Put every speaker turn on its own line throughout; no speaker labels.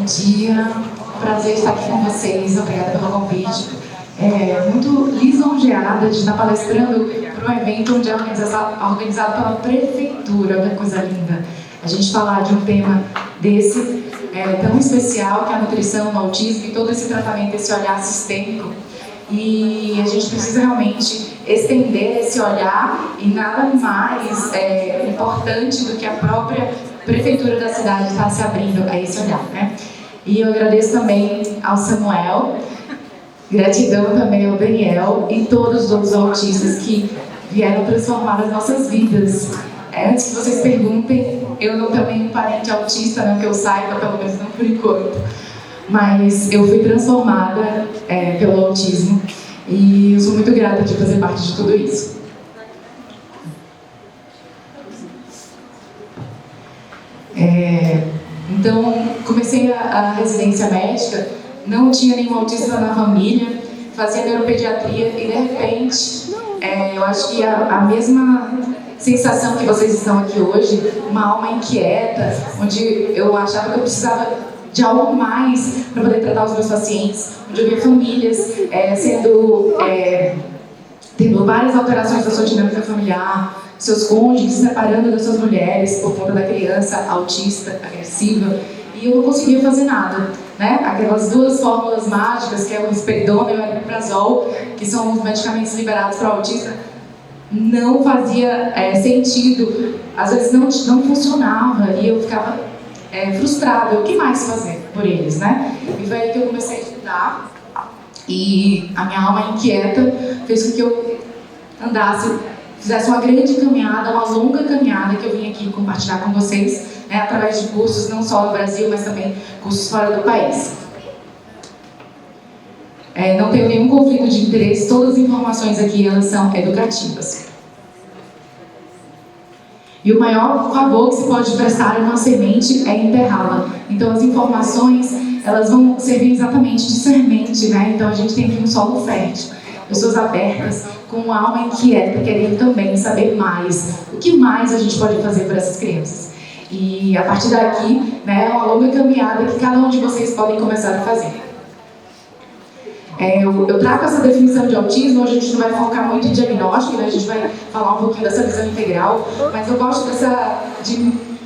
dia, prazer estar aqui com vocês, obrigada pelo convite. Muito lisonjeada de estar palestrando para um evento onde é organizado pela prefeitura, olha que coisa linda. A gente falar de um tema desse, tão especial, que é a nutrição, o autismo e todo esse tratamento, esse olhar sistêmico. E a gente precisa realmente estender esse olhar e nada mais importante do que a própria prefeitura da cidade estar se abrindo a esse olhar, né? E eu agradeço também ao Samuel, gratidão também ao Daniel e todos os outros autistas que vieram transformar as nossas vidas. Antes que vocês perguntem, eu não tenho nenhum parente autista, não que eu saiba, pelo menos não por enquanto. Mas eu fui transformada pelo autismo e eu sou muito grata de fazer parte de tudo isso. Então, comecei a residência médica, não tinha nenhum autista na família, fazia neuropediatria e, de repente, eu acho que a mesma sensação que vocês estão aqui hoje, uma alma inquieta, onde eu achava que eu precisava de algo mais para poder tratar os meus pacientes, onde eu via famílias tendo várias alterações da sua dinâmica familiar, seus cônjuges se separando das suas mulheres por conta da criança autista, agressiva, e eu não conseguia fazer nada, né? Aquelas duas fórmulas mágicas, que é o risperidona e o aripiprazol, que são os medicamentos liberados para o autista, não fazia sentido, às vezes não funcionava, e eu ficava frustrada. O que mais fazer por eles, né? E foi aí que eu comecei a estudar, e a minha alma inquieta fez com que eu fizesse uma grande caminhada, uma longa caminhada, que eu vim aqui compartilhar com vocês, né, através de cursos não só no Brasil, mas também cursos fora do país. Não tenho nenhum conflito de interesse, todas as informações aqui elas são educativas. E o maior favor que se pode prestar a uma semente é enterrá-la. Então as informações, elas vão servir exatamente de semente, né? Então a gente tem aqui um solo fértil, pessoas abertas, com uma alma inquieta, querendo também saber mais. O que mais a gente pode fazer para essas crianças? E a partir daqui, né, é uma longa caminhada que cada um de vocês podem começar a fazer. Eu trago essa definição de autismo, hoje a gente não vai focar muito em diagnóstico, né? A gente vai falar um pouquinho dessa visão integral, mas eu gosto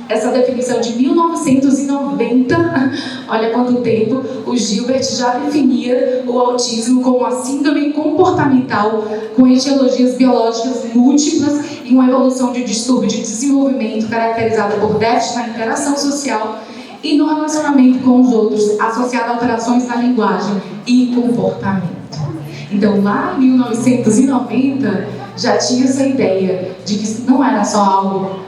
essa definição de 1990, olha quanto tempo, o Gilbert já definia o autismo como uma síndrome comportamental com etiologias biológicas múltiplas e uma evolução de distúrbio de desenvolvimento caracterizada por déficit na interação social e no relacionamento com os outros, associado a alterações na linguagem e comportamento. Então, lá em 1990, já tinha essa ideia de que não era só algo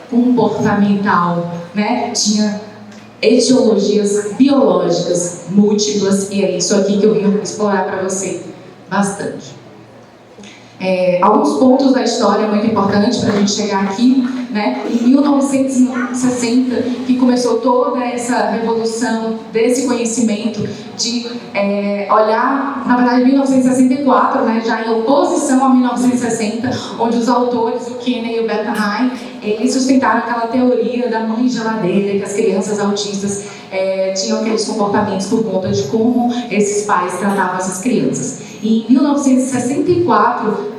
comportamental, né? Tinha etiologias biológicas múltiplas, e é isso aqui que eu vim explorar para você bastante. Alguns pontos da história muito importantes para a gente chegar aqui, né? Em 1960, que começou toda essa revolução desse conhecimento de olhar, na verdade, 1964, né? Já em oposição a 1960, onde os autores, o Kenner e o Bernheim, eles sustentaram aquela teoria da mãe geladeira, que as crianças autistas tinham aqueles comportamentos por conta de como esses pais tratavam essas crianças. E em 1964,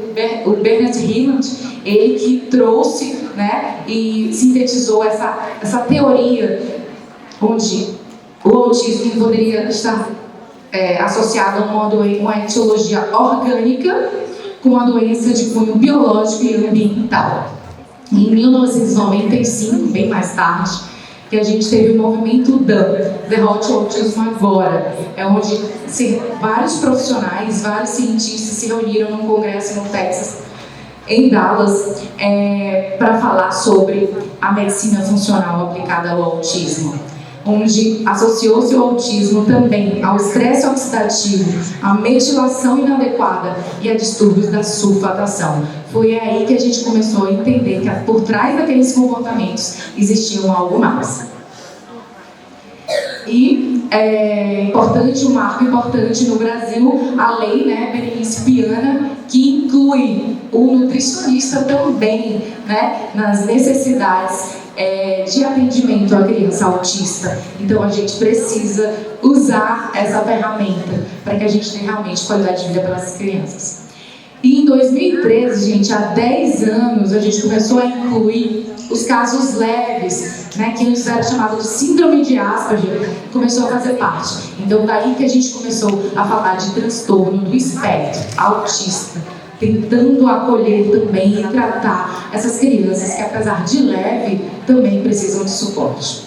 o Bernard Hyland, ele que trouxe, né, e sintetizou essa teoria onde o autismo poderia estar associado a uma etiologia orgânica com uma doença de cunho biológico e ambiental. Em 1995, bem mais tarde, que a gente teve o movimento Derrote o Autismo Agora, onde vários profissionais, vários cientistas se reuniram num congresso no Texas, em Dallas, para falar sobre a medicina funcional aplicada ao autismo, onde associou-se o autismo também ao estresse oxidativo, à metilação inadequada e a distúrbios da sulfatação. Foi aí que a gente começou a entender que por trás daqueles comportamentos existia algo mais. E um marco importante no Brasil, a lei, né, Berenice Piana, que inclui o nutricionista também, né, nas necessidades de atendimento à criança autista. Então a gente precisa usar essa ferramenta para que a gente tenha realmente qualidade de vida para essas crianças. E em 2013, gente, há 10 anos, a gente começou a incluir os casos leves, né, que antes era chamado de síndrome de Asperger, começou a fazer parte. Então daí que a gente começou a falar de transtorno do espectro autista, tentando acolher também e tratar essas crianças que, apesar de leve, também precisam de suporte.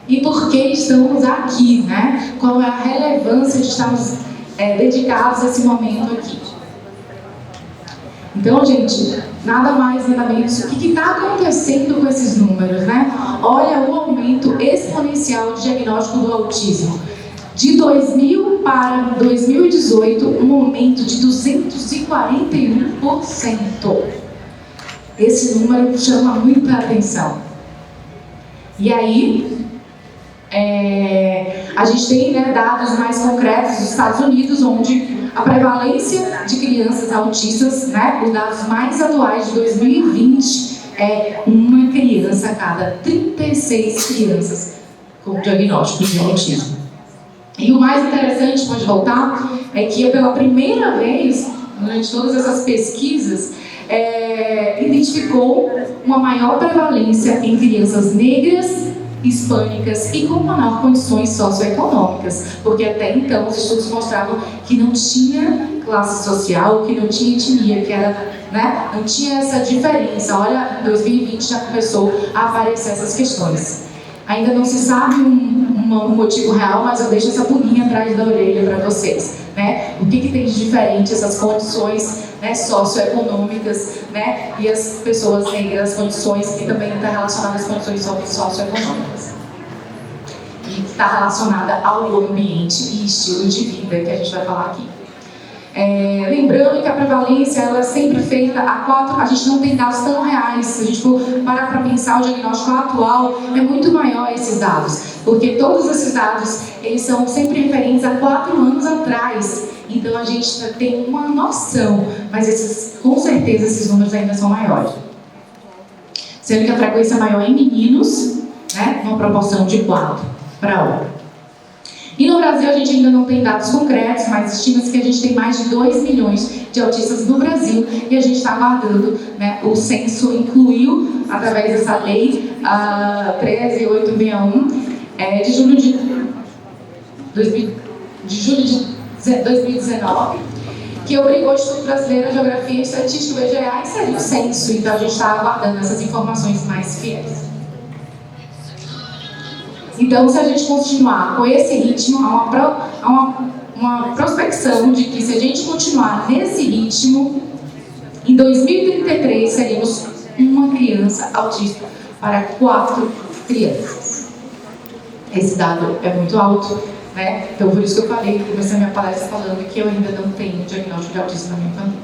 E por que estamos aqui, né? Qual é a relevância de estarmos dedicados a esse momento aqui? Então, gente, nada mais, nada menos. O que está acontecendo com esses números, né? Olha o aumento exponencial de diagnóstico do autismo. De 2000 para 2018, um aumento de 241%. Esse número chama muita atenção. E aí, a gente tem, né, dados mais concretos dos Estados Unidos, onde a prevalência de crianças autistas, né, os dados mais atuais de 2020, é uma criança a cada 36 crianças com diagnóstico de autismo. E o mais interessante, pode voltar, é que pela primeira vez, durante todas essas pesquisas, identificou uma maior prevalência em crianças negras, hispânicas e com menor condições socioeconômicas, porque até então os estudos mostravam que não tinha classe social, que não tinha etnia, que era, né, não tinha essa diferença. Olha, em 2020 já começou a aparecer essas questões. Ainda não se sabe um motivo real, mas eu deixo essa pulguinha atrás da orelha para vocês, né? O que tem de diferente essas condições, né, socioeconômicas, né, e as pessoas negras, as condições que também está relacionada às condições socioeconômicas. E está relacionada ao ambiente e estilo de vida que a gente vai falar aqui. Lembrando que a prevalência ela é sempre feita a gente não tem dados tão reais. Se a gente for parar para pensar, o diagnóstico atual é muito maior esses dados, porque todos esses dados eles são sempre referentes a 4 anos atrás. Então a gente tem uma noção, mas com certeza esses números ainda são maiores. Sendo que a frequência maior é em meninos, né, numa proporção de 4 para 1. E no Brasil a gente ainda não tem dados concretos, mas estima-se que a gente tem mais de 2 milhões de autistas no Brasil e a gente está aguardando, né, o censo incluiu, através dessa lei 13861, de julho de 2019, que obrigou o Instituto Brasileiro de Geografia e Estatística, o IBGE, a inserir o censo. Então a gente está aguardando essas informações mais fiéis. Então, se a gente continuar com esse ritmo, há uma prospecção de que se a gente continuar nesse ritmo, em 2033 seremos uma criança autista para 4 crianças. Esse dado é muito alto, né? Então, por isso que eu falei, comecei a minha palestra falando que eu ainda não tenho diagnóstico de autismo na minha família.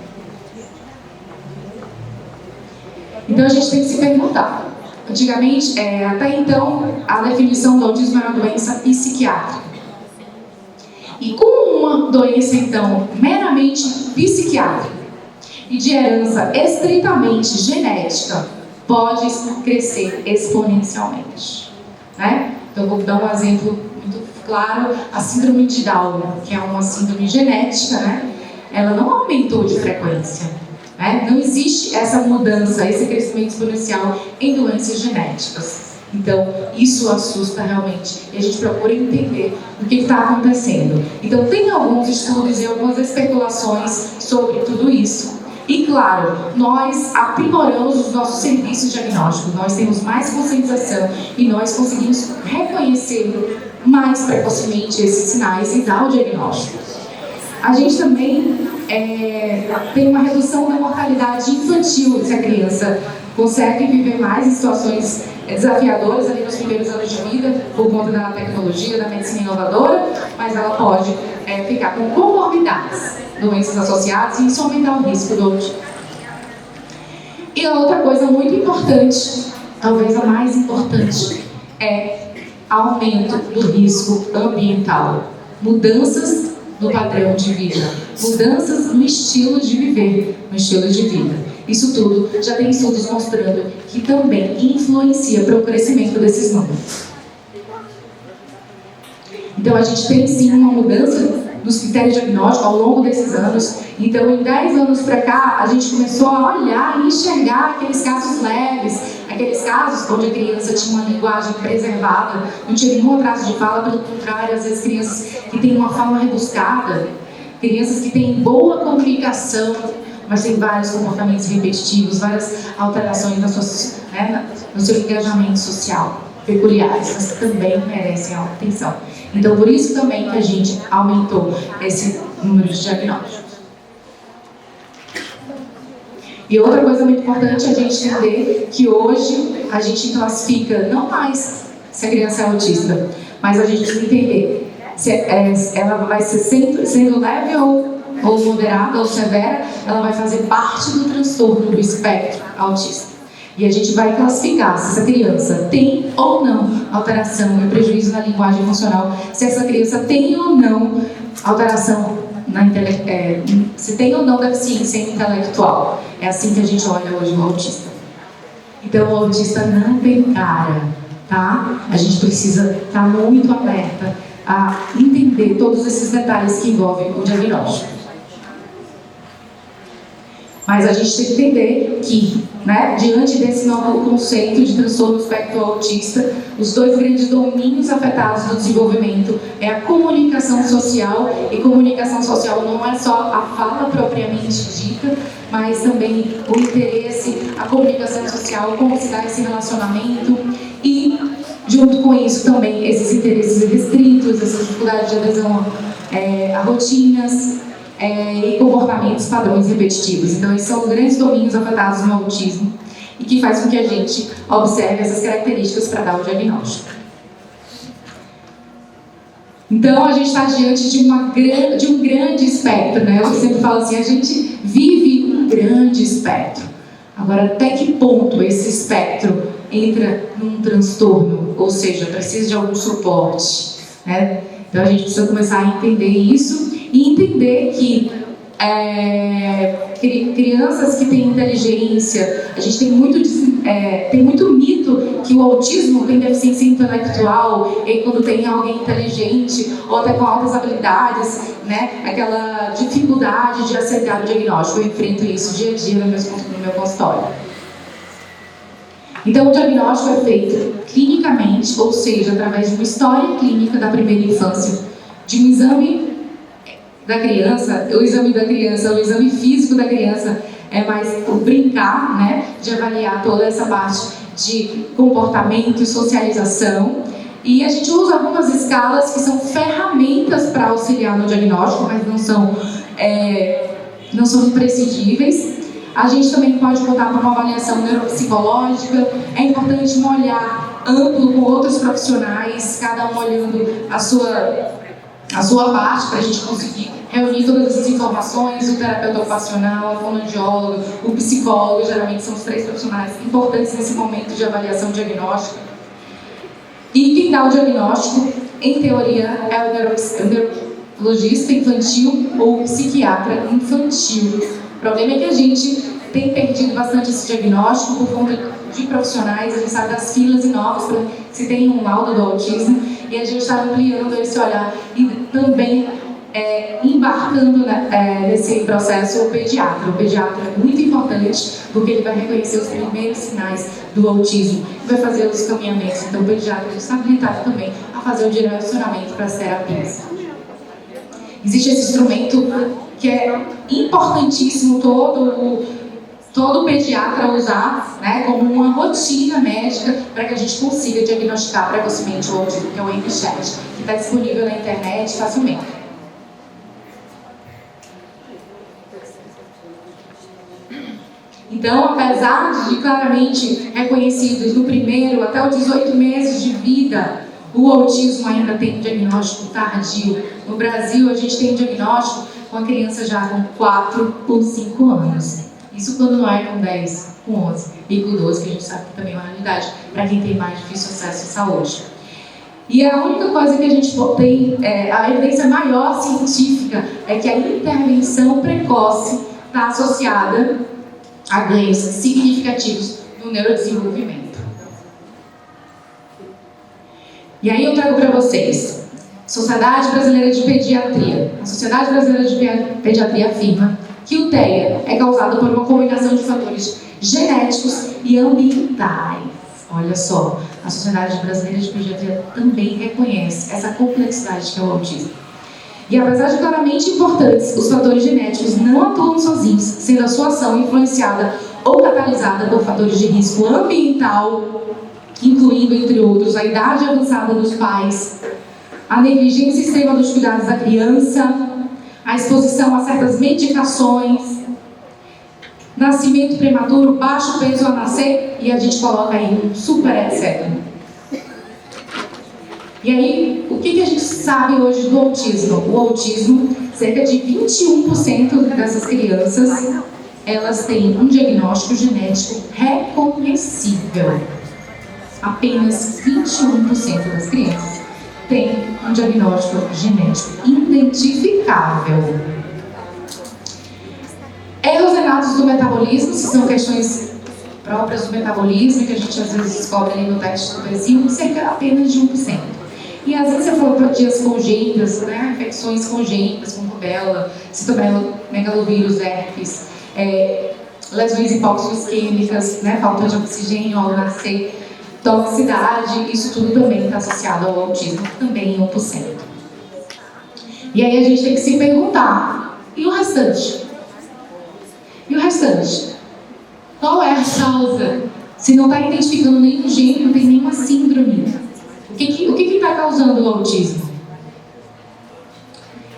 Então, a gente tem que se perguntar. Antigamente, até então, a definição do autismo era uma doença psiquiátrica. E com uma doença, então, meramente psiquiátrica e de herança estritamente genética, pode crescer exponencialmente, né? Então, vou dar um exemplo muito claro. A síndrome de Down, que é uma síndrome genética, né? Ela não aumentou de frequência. Não existe essa mudança, esse crescimento exponencial em doenças genéticas. Então, isso assusta realmente. E a gente procura entender o que está acontecendo. Então, tem alguns estudos e algumas especulações sobre tudo isso. E, claro, nós aprimoramos os nossos serviços diagnósticos. Nós temos mais conscientização e nós conseguimos reconhecer mais precocemente esses sinais e dar o diagnóstico. A gente também tem uma redução da mortalidade infantil se a criança consegue viver mais em situações desafiadoras ali nos primeiros anos de vida por conta da tecnologia, da medicina inovadora, mas ela pode ficar com comorbidades, doenças associadas, e isso aumentar o risco do autismo. E a outra coisa muito importante, talvez a mais importante, é aumento do risco ambiental. Mudanças no padrão de vida, mudanças no estilo de viver, no estilo de vida. Isso tudo já tem estudos mostrando que também influencia para o crescimento desses números. Então a gente tem sim uma mudança dos critérios diagnósticos ao longo desses anos. Então em 10 anos para cá, a gente começou a olhar e enxergar aqueles casos leves, aqueles casos onde a criança tinha uma linguagem preservada, não tinha nenhum atraso de fala, pelo contrário, às vezes crianças que têm uma fala rebuscada, crianças que têm boa comunicação, mas têm vários comportamentos repetitivos, várias alterações no seu engajamento social, peculiares, mas que também merecem atenção. Então, por isso também que a gente aumentou esse número de diagnósticos. E outra coisa muito importante é a gente entender que hoje a gente classifica não mais se a criança é autista, mas a gente precisa entender se ela vai ser sendo leve ou moderada ou severa, ela vai fazer parte do transtorno do espectro autista. E a gente vai classificar se essa criança tem ou não alteração e prejuízo na linguagem funcional, se essa criança tem ou não alteração se tem ou não deficiência intelectual. É assim que a gente olha hoje o autista. Então o autista não tem cara, tá? A gente precisa estar muito alerta a entender todos esses detalhes que envolvem o diagnóstico. Mas a gente tem que entender que, diante desse novo conceito de transtorno do espectro autista, os dois grandes domínios afetados do desenvolvimento é a comunicação social, e comunicação social não é só a fala propriamente dita, mas também o interesse, a comunicação social, como se dá esse relacionamento, e junto com isso também esses interesses restritos, essa dificuldade de adesão a rotinas, e comportamentos padrões repetitivos. Então, esses são grandes domínios afetados no autismo e que faz com que a gente observe essas características para dar o diagnóstico. Então, a gente está diante de um grande espectro, né? Eu sempre falo assim, a gente vive um grande espectro. Agora, até que ponto esse espectro entra num transtorno, ou seja, precisa de algum suporte, né? Então, a gente precisa começar a entender isso e entender que crianças que têm inteligência, a gente tem muito mito que o autismo tem deficiência intelectual, e quando tem alguém inteligente ou até com altas habilidades, aquela dificuldade de aceitar o diagnóstico. Eu enfrento isso dia a dia no meu consultório. Então, o diagnóstico é feito clinicamente, ou seja, através de uma história clínica da primeira infância, de um exame da criança. O exame físico da criança é mais o brincar, de avaliar toda essa parte de comportamento e socialização. E a gente usa algumas escalas que são ferramentas para auxiliar no diagnóstico, mas não são imprescindíveis. A gente também pode contar com uma avaliação neuropsicológica. É importante um olhar amplo com outros profissionais, cada um olhando a sua parte, para a gente conseguir reunir todas essas informações. O terapeuta ocupacional, a fonoaudióloga, o psicólogo, geralmente são os 3 profissionais importantes nesse momento de avaliação diagnóstica. E quem dá o diagnóstico, em teoria, é o neurologista infantil ou o psiquiatra infantil. O problema é que a gente tem perdido bastante esse diagnóstico por conta de profissionais. A gente sabe das filas enormes para se tem um laudo do autismo, e a gente está ampliando esse olhar e também embarcando nesse processo o pediatra. O pediatra é muito importante porque ele vai reconhecer os primeiros sinais do autismo e vai fazer os caminhamentos. Então o pediatra está habilitado também a fazer o direcionamento para as terapias. Existe esse instrumento que é importantíssimo todo pediatra usar, como uma rotina médica para que a gente consiga diagnosticar precocemente o autismo, que é o MChat, que está disponível na internet facilmente. Então, apesar de claramente reconhecidos no primeiro até os 18 meses de vida, o autismo ainda tem um diagnóstico tardio. No Brasil, a gente tem um diagnóstico com a criança já com 4 ou 5 anos. Isso quando não é com 10, com 11 e com 12, que a gente sabe que também é uma realidade para quem tem mais difícil acesso à saúde. E a única coisa que a gente tem, a evidência maior científica, é que a intervenção precoce está associada a ganhos significativos no neurodesenvolvimento. E aí eu trago para vocês, Sociedade Brasileira de Pediatria. A Sociedade Brasileira de Pediatria afirma que o TEA é causado por uma combinação de fatores genéticos e ambientais. Olha só, a Sociedade Brasileira de Pediatria também reconhece essa complexidade que é o autismo. E apesar de claramente importantes, os fatores genéticos não atuam sozinhos, sendo a sua ação influenciada ou catalisada por fatores de risco ambiental, incluindo, entre outros, a idade avançada dos pais, a negligência extrema dos cuidados da criança, a exposição a certas medicações, nascimento prematuro, baixo peso ao nascer, e a gente coloca aí um super etc. E aí, o que a gente sabe hoje do autismo? O autismo, cerca de 21% dessas crianças, elas têm um diagnóstico genético reconhecível. Apenas 21% das crianças têm um diagnóstico genético identificável. Erros inatos do metabolismo, que são questões próprias do metabolismo, que a gente às vezes descobre ali no teste do pezinho, cerca apenas de 1%. E as encefalopatias congênitas, né, infecções congênitas, como rubéola, citomegalovírus, herpes, lesões hipóxico-isquêmicas, né, falta de oxigênio ao nascer, toxicidade, isso tudo também está associado ao autismo, também em 1%. E aí a gente tem que se perguntar, e o restante? E o restante? Qual é a causa? Se não está identificando nenhum gene, não tem nenhuma síndrome. O que está causando o autismo?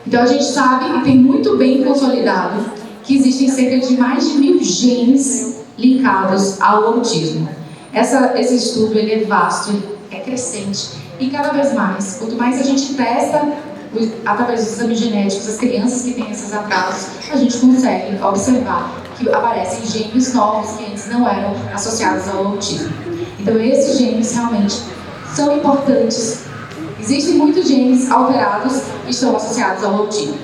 Então a gente sabe e tem muito bem consolidado que existem cerca de mais de 1000 genes linkados ao autismo. Esse estudo ele é vasto, é crescente e cada vez mais, quanto mais a gente testa através dos exames genéticos as crianças que têm esses atrasos, a gente consegue observar que aparecem genes novos que antes não eram associados ao autismo. Então esses genes realmente são importantes. Existem muitos genes alterados que estão associados ao autismo.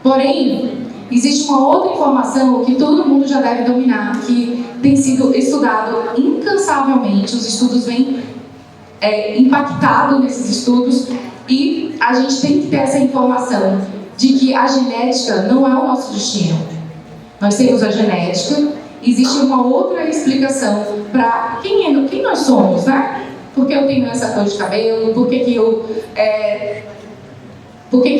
Porém, existe uma outra informação que todo mundo já deve dominar, que tem sido estudado incansavelmente, os estudos vêm impactado nesses estudos, e a gente tem que ter essa informação de que a genética não é o nosso destino. Nós temos a genética, existe uma outra explicação para quem nós somos, né? Por que eu tenho essa cor de cabelo, por que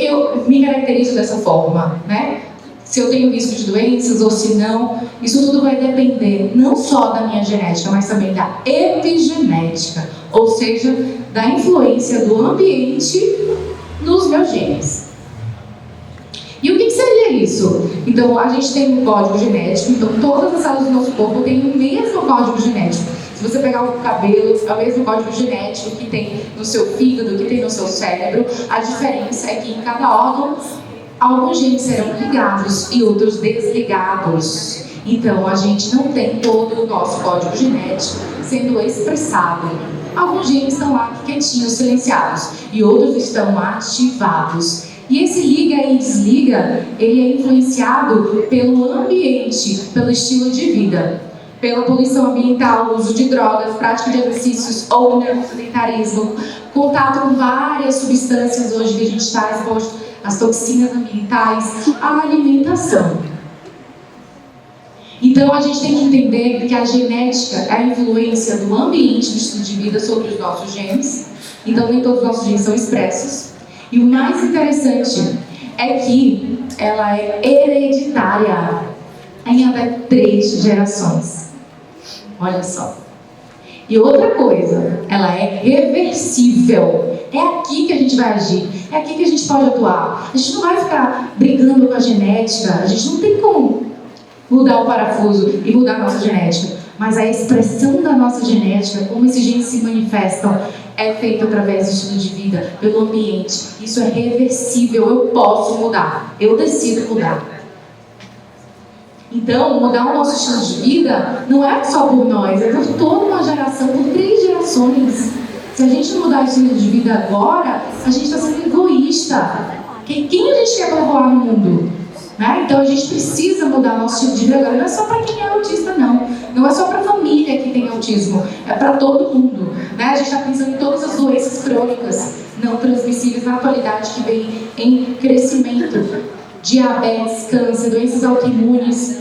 eu me caracterizo dessa forma, né? Se eu tenho risco de doenças ou se não, isso tudo vai depender não só da minha genética, mas também da epigenética, ou seja, da influência do ambiente nos meus genes. E o que seria isso? Então, a gente tem um código genético, então todas as células do nosso corpo têm o mesmo código genético. Se você pegar o cabelo, é o mesmo código genético que tem no seu fígado, que tem no seu cérebro. A diferença é que em cada órgão, alguns genes serão ligados e outros desligados. Então, a gente não tem todo o nosso código genético sendo expressado. Alguns genes estão lá quietinhos, silenciados, e outros estão ativados. E esse liga e desliga, ele é influenciado pelo ambiente, pelo estilo de vida, pela poluição ambiental, uso de drogas, prática de exercícios ou sedentarismo, contato com várias substâncias hoje que a gente está exposto, as toxinas ambientais, a alimentação. Então a gente tem que entender que a genética é a influência do ambiente, do estilo de vida sobre os nossos genes. Então nem todos os nossos genes são expressos. E o mais interessante é que ela é hereditária em até 3 gerações. Olha só. E outra coisa, ela é reversível. É aqui que a gente vai agir, é aqui que a gente pode atuar. A gente não vai ficar brigando com a genética, a gente não tem como mudar o parafuso e mudar a nossa genética. Mas a expressão da nossa genética, como esses genes se manifestam, é feito através do estilo de vida, pelo ambiente. Isso é reversível, eu posso mudar, eu decido mudar. Então, mudar o nosso estilo de vida não é só por nós, é por toda uma geração, por 3 gerações. Se a gente não mudar o estilo de vida agora, a gente está sendo egoísta. Quem a gente quer povoar no mundo? Né? Então a gente precisa mudar o nosso estilo de vida agora. Não é só para quem é autista, não. Não é só para a família que tem autismo. É para todo mundo. Né? A gente está pensando em todas as doenças crônicas não transmissíveis na atualidade que vem em crescimento. Diabetes, câncer, doenças autoimunes,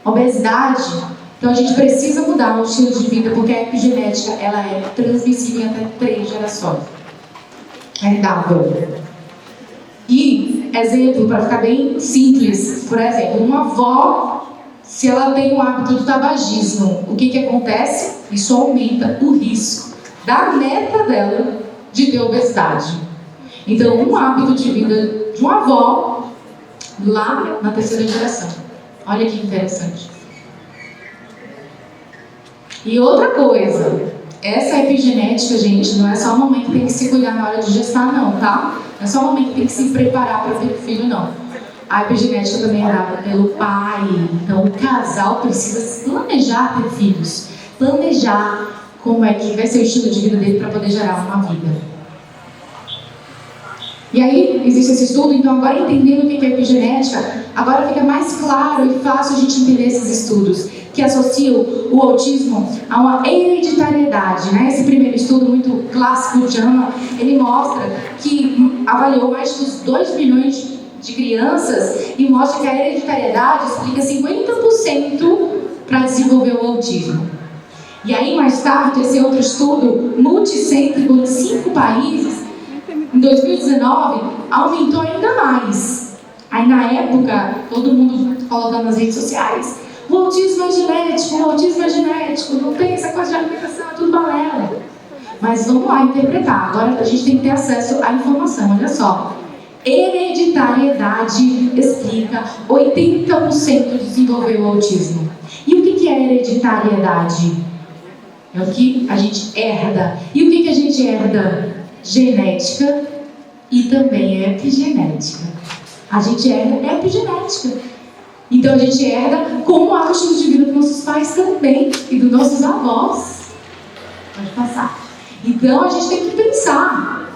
obesidade. Então a gente precisa mudar o estilo de vida, porque a epigenética ela é transmissível em até 3 gerações. É dável. E, exemplo, para ficar bem simples, por exemplo, uma avó, se ela tem o hábito do tabagismo, o que acontece? Isso aumenta o risco da neta dela de ter obesidade. Então, um hábito de vida de uma avó lá na 3ª geração. Olha que interessante. E outra coisa, essa epigenética, gente, não é só a mamãe que tem que se cuidar na hora de gestar, não, tá? Não é só a mamãe que tem que se preparar para ter filho, não. A epigenética também é dada pelo pai. Então, o casal precisa se planejar ter filhos. Planejar como é que vai ser o estilo de vida dele para poder gerar uma vida. E aí, existe esse estudo, então agora entendendo o que é epigenética, agora fica mais claro e fácil a gente entender esses estudos, que associam o autismo a uma hereditariedade, né? Esse primeiro estudo, muito clássico de JAMA, ele mostra que avaliou mais de 2 milhões de crianças e mostra que a hereditariedade explica 50% para desenvolver o autismo. E aí, mais tarde, esse outro estudo multicêntrico em 5 países, em 2019, aumentou ainda mais. Aí, na época, todo mundo colocando nas redes sociais: o autismo é genético, não tem essa coisa de alimentação, é tudo balela. Mas vamos lá interpretar. Agora a gente tem que ter acesso à informação, olha só. Hereditariedade explica 80% de desenvolver o autismo. E o que é hereditariedade? É o que a gente herda. E o que a gente herda? Genética e também epigenética. A gente herda epigenética. Então a gente herda como há o estilo de vida dos nossos pais também e dos nossos avós. Pode passar. Então a gente tem que pensar.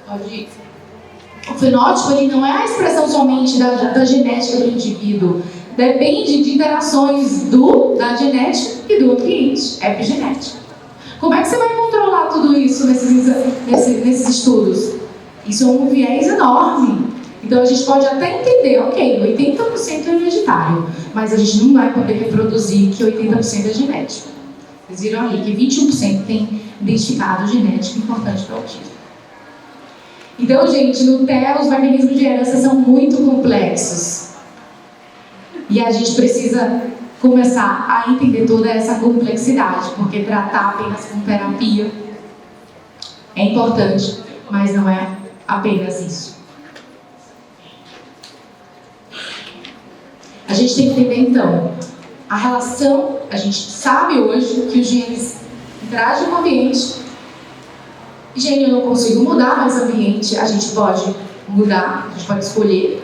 Pode ir. O fenótipo ele não é a expressão somente da genética do indivíduo. Depende de interações da genética e do ambiente, epigenética. Como é que você vai controlar tudo isso nesses estudos? Isso é um viés enorme. Então a gente pode até entender, ok, 80% é hereditário, mas a gente não vai poder reproduzir que 80% é genético. Vocês viram ali que 21% tem identificado genético importante para o autismo. Então, gente, no TEA os mecanismos de herança são muito complexos. E a gente precisa começar a entender toda essa complexidade, porque tratar apenas com terapia é importante, mas não é apenas isso. A gente tem que entender, então, a relação. A gente sabe hoje que os genes interagem com o ambiente. Gene eu não consigo mudar, mas ambiente a gente pode mudar, a gente pode escolher.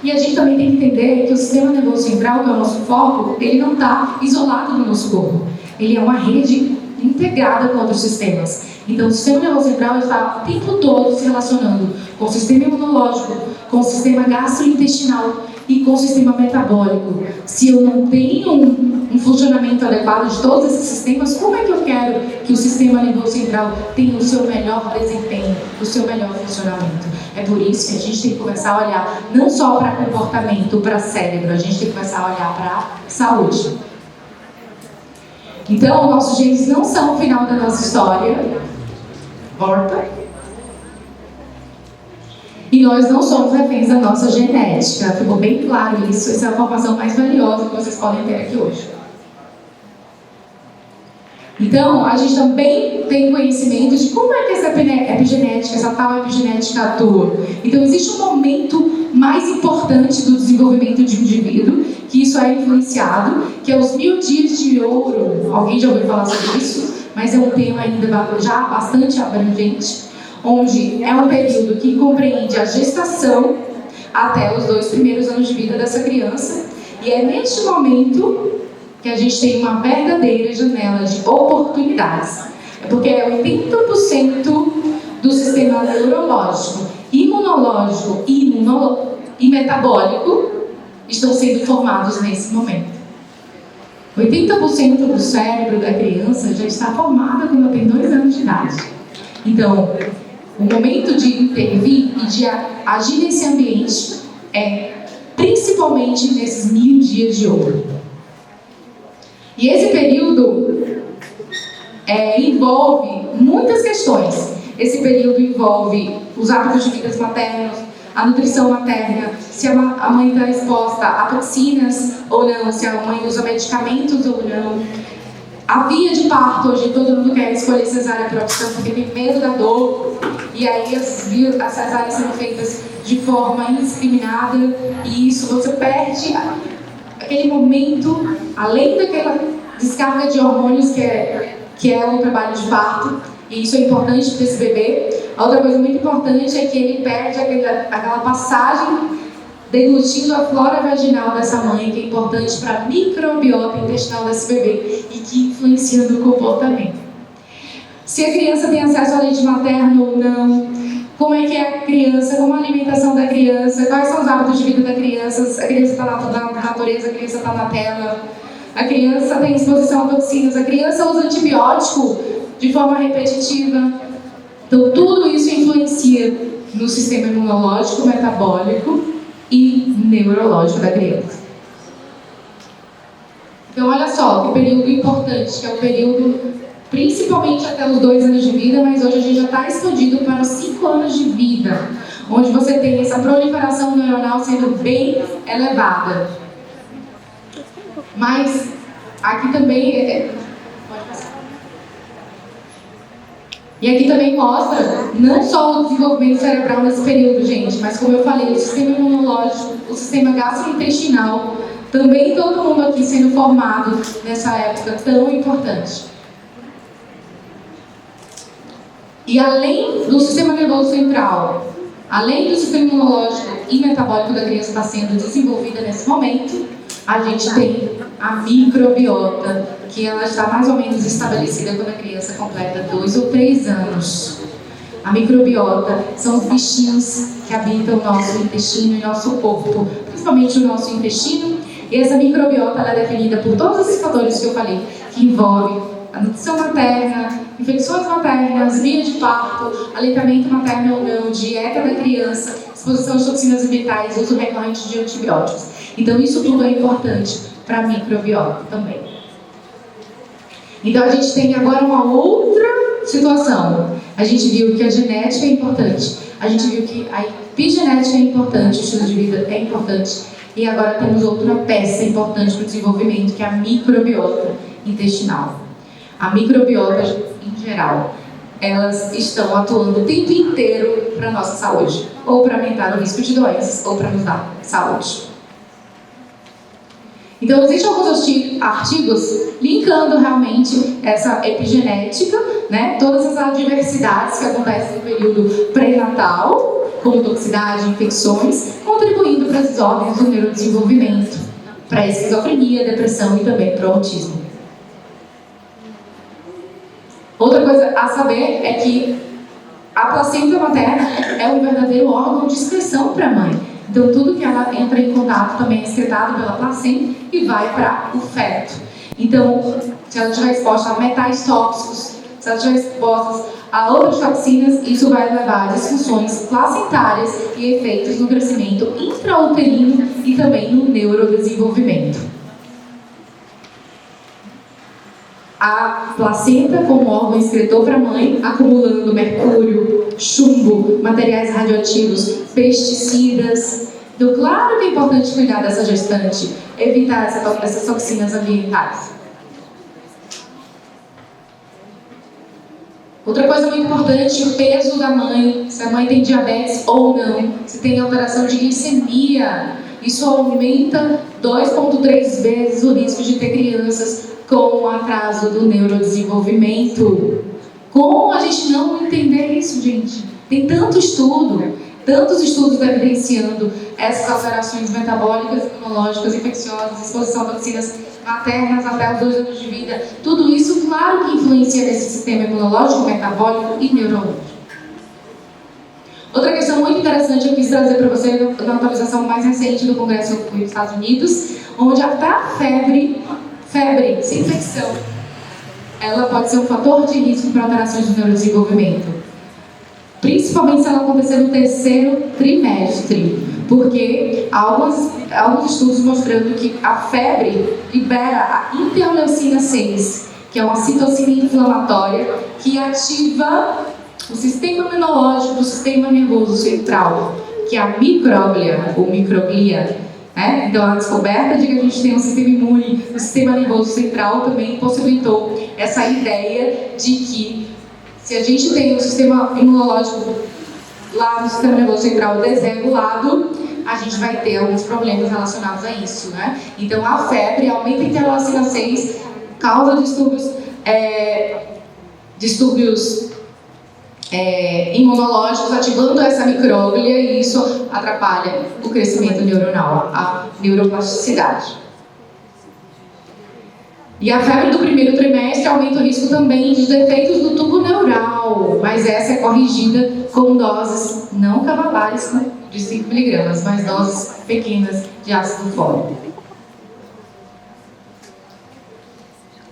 E a gente também tem que entender que o sistema nervoso central, que é o nosso foco, ele não está isolado do nosso corpo. Ele é uma rede integrada com outros sistemas. Então, o sistema nervoso central está o tempo todo se relacionando com o sistema imunológico, com o sistema gastrointestinal e com o sistema metabólico. Se eu não tenho um funcionamento adequado de todos esses sistemas, como é que eu quero que o sistema nervoso central tenha o seu melhor desempenho, o seu melhor funcionamento? É por isso que a gente tem que começar a olhar não só para comportamento, para cérebro, a gente tem que começar a olhar para saúde. Então, nossos genes não são o final da nossa história. Volta. E nós não somos reféns da nossa genética. Ficou bem claro isso. Essa é a informação mais valiosa que vocês podem ter aqui hoje. Então, a gente também tem conhecimento de como é que essa epigenética, essa tal epigenética atua. Então, existe um momento mais importante do desenvolvimento de um indivíduo, que isso é influenciado, que é os 1000 dias de ouro. Alguém já ouviu falar sobre isso? Mas é um tema ainda já bastante abrangente, onde é um período que compreende a gestação até os 2 primeiros anos de vida dessa criança. E é neste momento que a gente tem uma verdadeira janela de oportunidades. É porque 80% do sistema neurológico, imunológico e metabólico estão sendo formados nesse momento. 80% do cérebro da criança já está formado quando tem 2 anos de idade. Então, o momento de intervir e de agir nesse ambiente é principalmente nesses 1000 dias de ouro. E esse período envolve muitas questões. Esse período envolve os hábitos de vida maternos, a nutrição materna, se a mãe está exposta a toxinas ou não, se a mãe usa medicamentos ou não. A via de parto, hoje todo mundo quer escolher cesárea por opção porque tem medo da dor. E aí as cesáreas são feitas de forma indiscriminada e isso você perde aquele momento, além daquela descarga de hormônios que é o trabalho de parto, e isso é importante para esse bebê. A outra coisa muito importante é que ele perde aquela passagem deglutindo a flora vaginal dessa mãe, que é importante para a microbiota intestinal desse bebê e que influencia no comportamento. Se a criança tem acesso ao leite materno ou não, como é que é a criança, como a alimentação da criança, quais são os hábitos de vida da criança, a criança está na natureza, a criança está na tela, a criança tem exposição a toxinas, a criança usa antibiótico de forma repetitiva. Então, tudo isso influencia no sistema imunológico, metabólico e neurológico da criança. Então, olha só, que período importante, que é o período principalmente até os 2 anos de vida, mas hoje a gente já está expandido para os 5 anos de vida, onde você tem essa proliferação neuronal sendo bem elevada. Mas aqui também pode passar. E aqui também mostra não só o desenvolvimento cerebral nesse período, gente, mas como eu falei, o sistema imunológico, o sistema gastrointestinal, também todo mundo aqui sendo formado nessa época tão importante. E além do sistema nervoso central, além do sistema imunológico e metabólico da criança estar sendo desenvolvida nesse momento, a gente tem a microbiota, que ela está mais ou menos estabelecida quando a criança completa 2 ou 3 anos. A microbiota são os bichinhos que habitam o nosso intestino e nosso corpo, principalmente o nosso intestino. E essa microbiota ela é definida por todos esses fatores que eu falei, que envolvem a nutrição materna, infecções maternas, via de parto, aleitamento materno ou não, dieta da criança, exposição de toxinas ambientais, uso recorrente de antibióticos. Então, isso tudo é importante para a microbiota também. Então, a gente tem agora uma outra situação. A gente viu que a genética é importante, a gente viu que a epigenética é importante, o estilo de vida é importante, e agora temos outra peça importante para o desenvolvimento, que é a microbiota intestinal. A microbiota, em geral, elas estão atuando o tempo inteiro para a nossa saúde, ou para aumentar o risco de doenças, ou para nos dar saúde. Então, existem alguns artigos linkando realmente essa epigenética, né, todas as adversidades que acontecem no período pré-natal, como toxicidade, infecções, contribuindo para as desordens do neurodesenvolvimento, para a esquizofrenia, depressão e também para o autismo. Outra coisa a saber é que a placenta materna é um verdadeiro órgão de excreção para a mãe. Então, tudo que ela entra em contato também é excretado pela placenta e vai para o feto. Então, se ela estiver exposta a metais tóxicos, se ela estiver exposta a outras toxinas, isso vai levar a disfunções placentárias e efeitos no crescimento intrauterino e também no neurodesenvolvimento. A placenta como órgão excretor para a mãe, acumulando mercúrio, chumbo, materiais radioativos, pesticidas. Então, claro que é importante cuidar dessa gestante, evitar essas toxinas ambientais. Outra coisa muito importante, o peso da mãe, se a mãe tem diabetes ou não, se tem alteração de glicemia. Isso aumenta 2,3 vezes o risco de ter crianças com atraso do neurodesenvolvimento. Como a gente não entender isso, gente? Tem tanto estudo. tantos estudos evidenciando essas alterações metabólicas, imunológicas, infecciosas, exposição a toxinas maternas até os 2 anos de vida. Tudo isso, claro que influencia nesse sistema imunológico, metabólico e neurológico. Outra questão muito interessante eu quis trazer para você na atualização mais recente do Congresso dos Estados Unidos, onde até a febre, sem infecção, ela pode ser um fator de risco para alterações do neurodesenvolvimento. Principalmente se ela acontecer no 3º trimestre, porque há alguns estudos mostrando que a febre libera a interleucina 6, que é uma citocina inflamatória que ativa o sistema imunológico do sistema nervoso central, que é a micróglia, ou microglia. Então, a descoberta de que a gente tem um sistema imune no sistema nervoso central também possibilitou essa ideia de que se a gente tem um sistema imunológico lá no sistema nervoso central desregulado, a gente vai ter alguns problemas relacionados a isso, Então, a febre aumenta a interleucina 6, causa distúrbios imunológicos, ativando essa micróglia, e isso atrapalha o crescimento neuronal, a neuroplasticidade. E a febre do 1º trimestre aumenta o risco também de defeitos do tubo neural, mas essa é corrigida com doses não cavalares de 5 mg, mas doses pequenas de ácido fólico.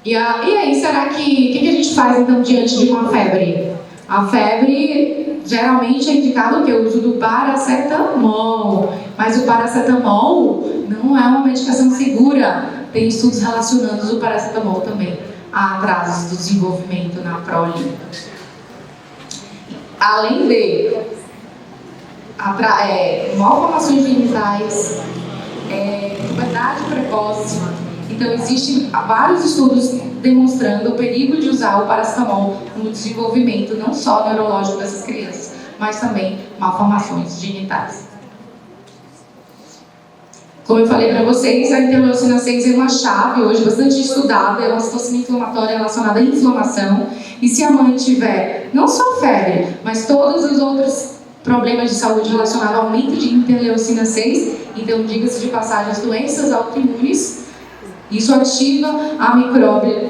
E aí, será que a gente faz então diante de uma febre? A febre geralmente é indicado o uso do paracetamol, mas o paracetamol não é uma medicação segura. Tem estudos relacionando o paracetamol também a atrasos do desenvolvimento na prole. Além de malformações genitais, puberdade precoce. Então, existem vários estudos demonstrando o perigo de usar o paracetamol no desenvolvimento não só neurológico dessas crianças, mas também malformações genitais. Como eu falei para vocês, a interleucina 6 é uma chave hoje bastante estudada, é uma citocina inflamatória relacionada à inflamação. E se a mãe tiver não só febre, mas todos os outros problemas de saúde relacionados ao aumento de interleucina 6, então, diga-se de passagem, as doenças autoimunes, isso ativa a micróglia,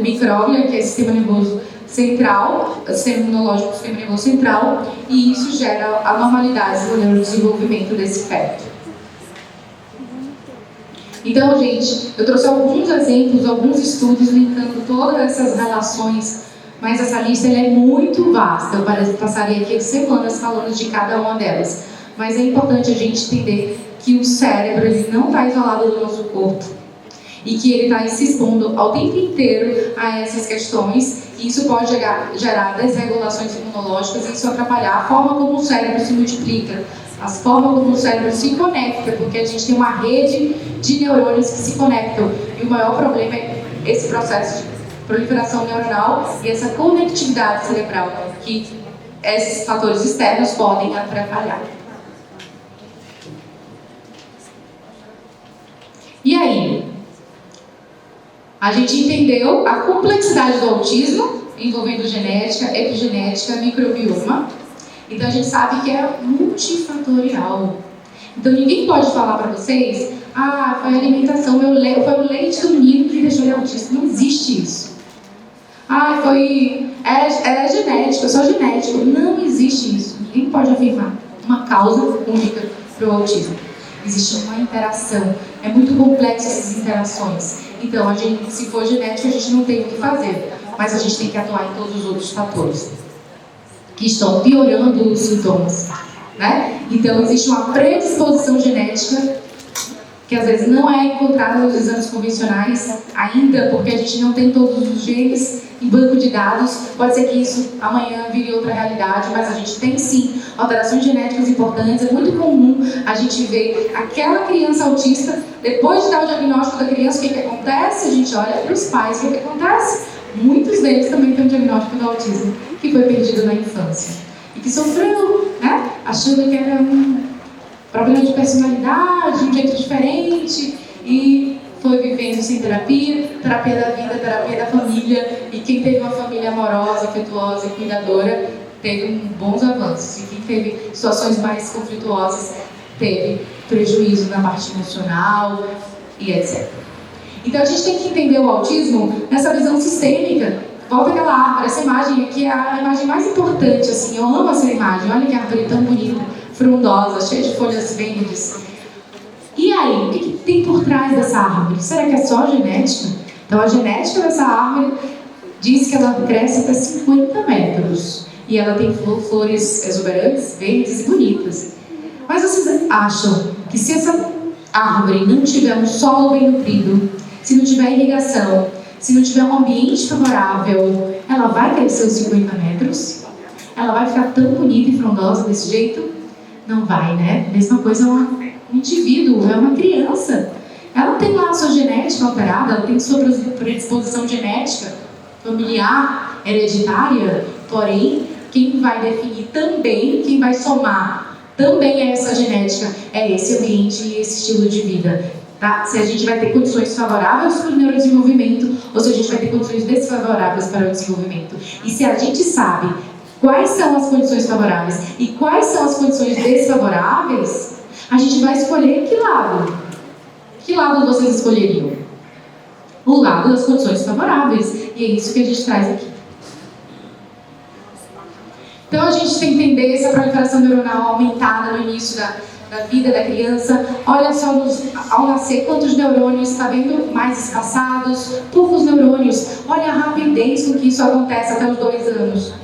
que é o sistema nervoso central, o sistema imunológico do sistema nervoso central, e isso gera anormalidades no neurodesenvolvimento desse feto. Então, gente, eu trouxe alguns exemplos, alguns estudos linkando todas essas relações, mas essa lista é muito vasta. Eu passaria aqui semanas falando de cada uma delas. Mas é importante a gente entender que o cérebro ele não está isolado do nosso corpo e que ele está se expondo ao tempo inteiro a essas questões, e isso pode gerar desregulações imunológicas e isso atrapalhar a forma como o cérebro se multiplica, a forma como o cérebro se conecta, porque a gente tem uma rede de neurônios que se conectam, e o maior problema é esse processo de proliferação neuronal e essa conectividade cerebral que esses fatores externos podem atrapalhar. E aí? A gente entendeu a complexidade do autismo, envolvendo genética, epigenética, microbioma. Então, a gente sabe que é multifatorial. Então, ninguém pode falar para vocês, foi a alimentação, foi o leite do menino que deixou ele autista. Não existe isso. É genético, é só genético. Não existe isso. Ninguém pode afirmar uma causa única para o autismo. Existe uma interação. É muito complexo essas interações. Então, se for genético, a gente não tem o que fazer. Mas a gente tem que atuar em todos os outros fatores que estão piorando os sintomas, Então, existe uma predisposição genética que às vezes não é encontrada nos exames convencionais ainda, porque a gente não tem todos os genes em banco de dados. Pode ser que isso amanhã vire outra realidade, mas a gente tem sim alterações genéticas importantes. É muito comum a gente ver aquela criança autista, depois de dar o diagnóstico da criança, o que acontece? A gente olha para os pais, o que acontece? Muitos deles também têm um diagnóstico do autismo que foi perdido na infância e que sofreu, achando que era um problema de personalidade, um jeito diferente, e foi vivendo sem terapia da vida, terapia da família, e quem teve uma família amorosa, afetuosa e cuidadora teve bons avanços. E quem teve situações mais conflituosas teve prejuízo na parte emocional e etc. Então a gente tem que entender o autismo nessa visão sistêmica. Volta aquela árvore, essa imagem aqui é a imagem mais importante, assim, eu amo essa imagem. Olha que árvore tão bonita, frondosa, cheia de folhas verdes. E aí, o que tem por trás dessa árvore? Será que é só genética? Então a genética dessa árvore diz que ela cresce até 50 metros. E ela tem flores exuberantes, verdes e bonitas. Mas vocês acham que se essa árvore não tiver um solo bem nutrido, se não tiver irrigação, se não tiver um ambiente favorável, ela vai crescer os 50 metros? Ela vai ficar tão bonita e frondosa desse jeito? Não vai, né? Mesma coisa um indivíduo, é uma criança. Ela tem lá a sua genética alterada, ela tem sua predisposição genética, familiar, hereditária, porém, quem vai definir também, quem vai somar também é essa genética, é esse ambiente e esse estilo de vida. Tá? Se a gente vai ter condições favoráveis para o neurodesenvolvimento ou se a gente vai ter condições desfavoráveis para o desenvolvimento. E se a gente sabe quais são as condições favoráveis e quais são as condições desfavoráveis, a gente vai escolher que lado. Que lado vocês escolheriam? O lado das condições favoráveis. E é isso que a gente traz aqui. Então a gente tem que entender essa proliferação neuronal aumentada no início da vida da criança. Olha só, ao nascer, quantos neurônios, está vendo? Mais espaçados, poucos neurônios. Olha a rapidez com que isso acontece até os 2 anos.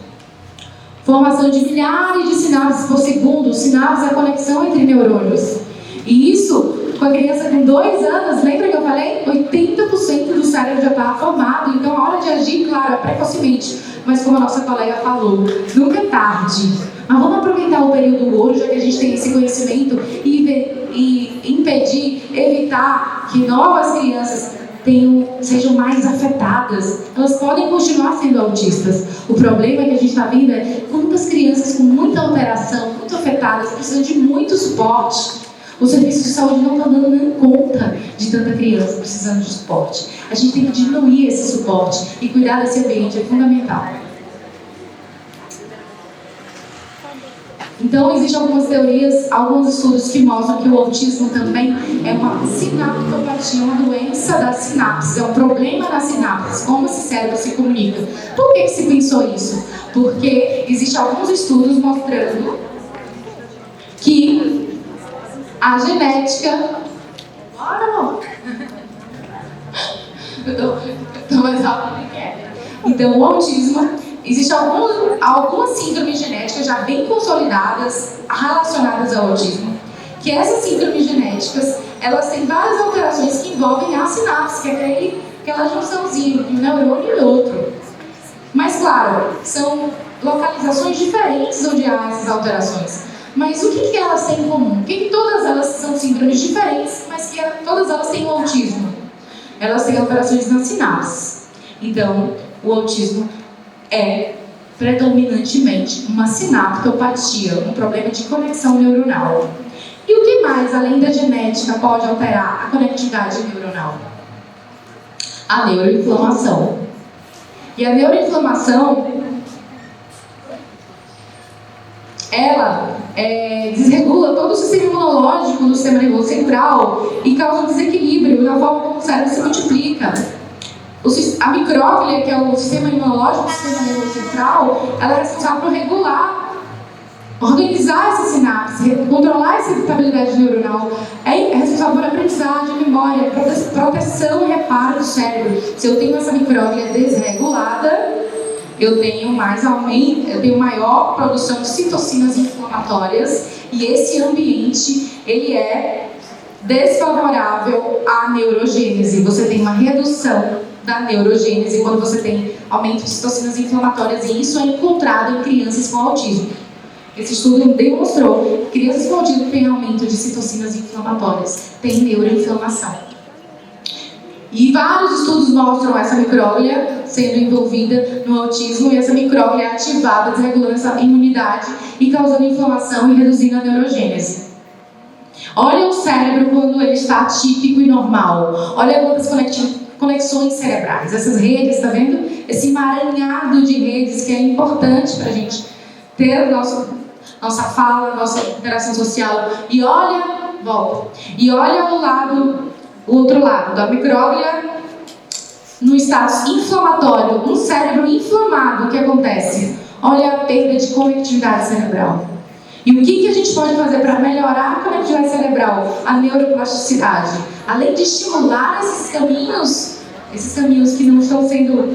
Formação de milhares de sinapses por segundo. Sinapses é a conexão entre neurônios. E isso, com a criança com 2 anos, lembra que eu falei? 80% do cérebro já está formado. Então a hora de agir, claro, é precocemente. Mas como a nossa colega falou, nunca é tarde. Mas vamos aproveitar o período ouro, já que a gente tem esse conhecimento, e impedir, evitar que novas crianças sejam mais afetadas. Elas podem continuar sendo autistas. O problema que a gente está vendo é quantas crianças com muita alteração, muito afetadas, precisam de muito suporte. O serviço de saúde não está dando nem conta de tanta criança precisando de suporte. A gente tem que diminuir esse suporte e cuidar desse ambiente, é fundamental. Então, existem algumas teorias, alguns estudos que mostram que o autismo também é uma sinaptopatia, uma doença da sinapse, é um problema na sinapse, como esse cérebro se comunica. Por que se pensou isso? Porque existem alguns estudos mostrando que a genética... Bora, amor! Eu tô mais rápido que é. Então, o autismo... Existem algumas síndromes genéticas já bem consolidadas relacionadas ao autismo, que essas síndromes genéticas, elas têm várias alterações que envolvem a sinapse, que é aquela junçãozinha de um neurônio e outro. Mas, claro, são localizações diferentes onde há essas alterações. Mas o que elas têm em comum? Que todas elas são síndromes diferentes, mas que todas elas têm o autismo. Elas têm alterações nas sinapses. Então, o autismo é predominantemente uma sinaptopatia, um problema de conexão neuronal. E o que mais, além da genética, pode alterar a conectividade neuronal? A neuroinflamação. E a neuroinflamação, ela desregula todo o sistema imunológico do sistema nervoso central e causa um desequilíbrio na forma como o cérebro se multiplica. A micróglia, que é o sistema imunológico do sistema nervoso central, ela é responsável por regular, organizar essa sinapse, controlar essa estabilidade neuronal, é responsável por aprendizagem, memória, proteção e reparo do cérebro. Se eu tenho essa micróglia desregulada, eu tenho maior produção de citocinas inflamatórias, e esse ambiente, ele é desfavorável à neurogênese. Você tem uma redução da neurogênese quando você tem aumento de citocinas inflamatórias, e isso é encontrado em crianças com autismo. Esse estudo demonstrou que crianças com autismo têm aumento de citocinas inflamatórias, têm neuroinflamação. E vários estudos mostram essa micróglia sendo envolvida no autismo, e essa micróglia é ativada, desregulando essa imunidade e causando inflamação e reduzindo a neurogênese. Olha o cérebro quando ele está atípico e normal. Olha quantas conexões cerebrais. Essas redes, está vendo? Esse emaranhado de redes que é importante para a gente ter nossa fala, nossa interação social. E olha, volta. E olha o outro lado, da micróglia no status inflamatório, um cérebro inflamado, o que acontece? Olha a perda de conectividade cerebral. E o que a gente pode fazer para melhorar a conectividade cerebral? A neuroplasticidade. Além de estimular esses caminhos que não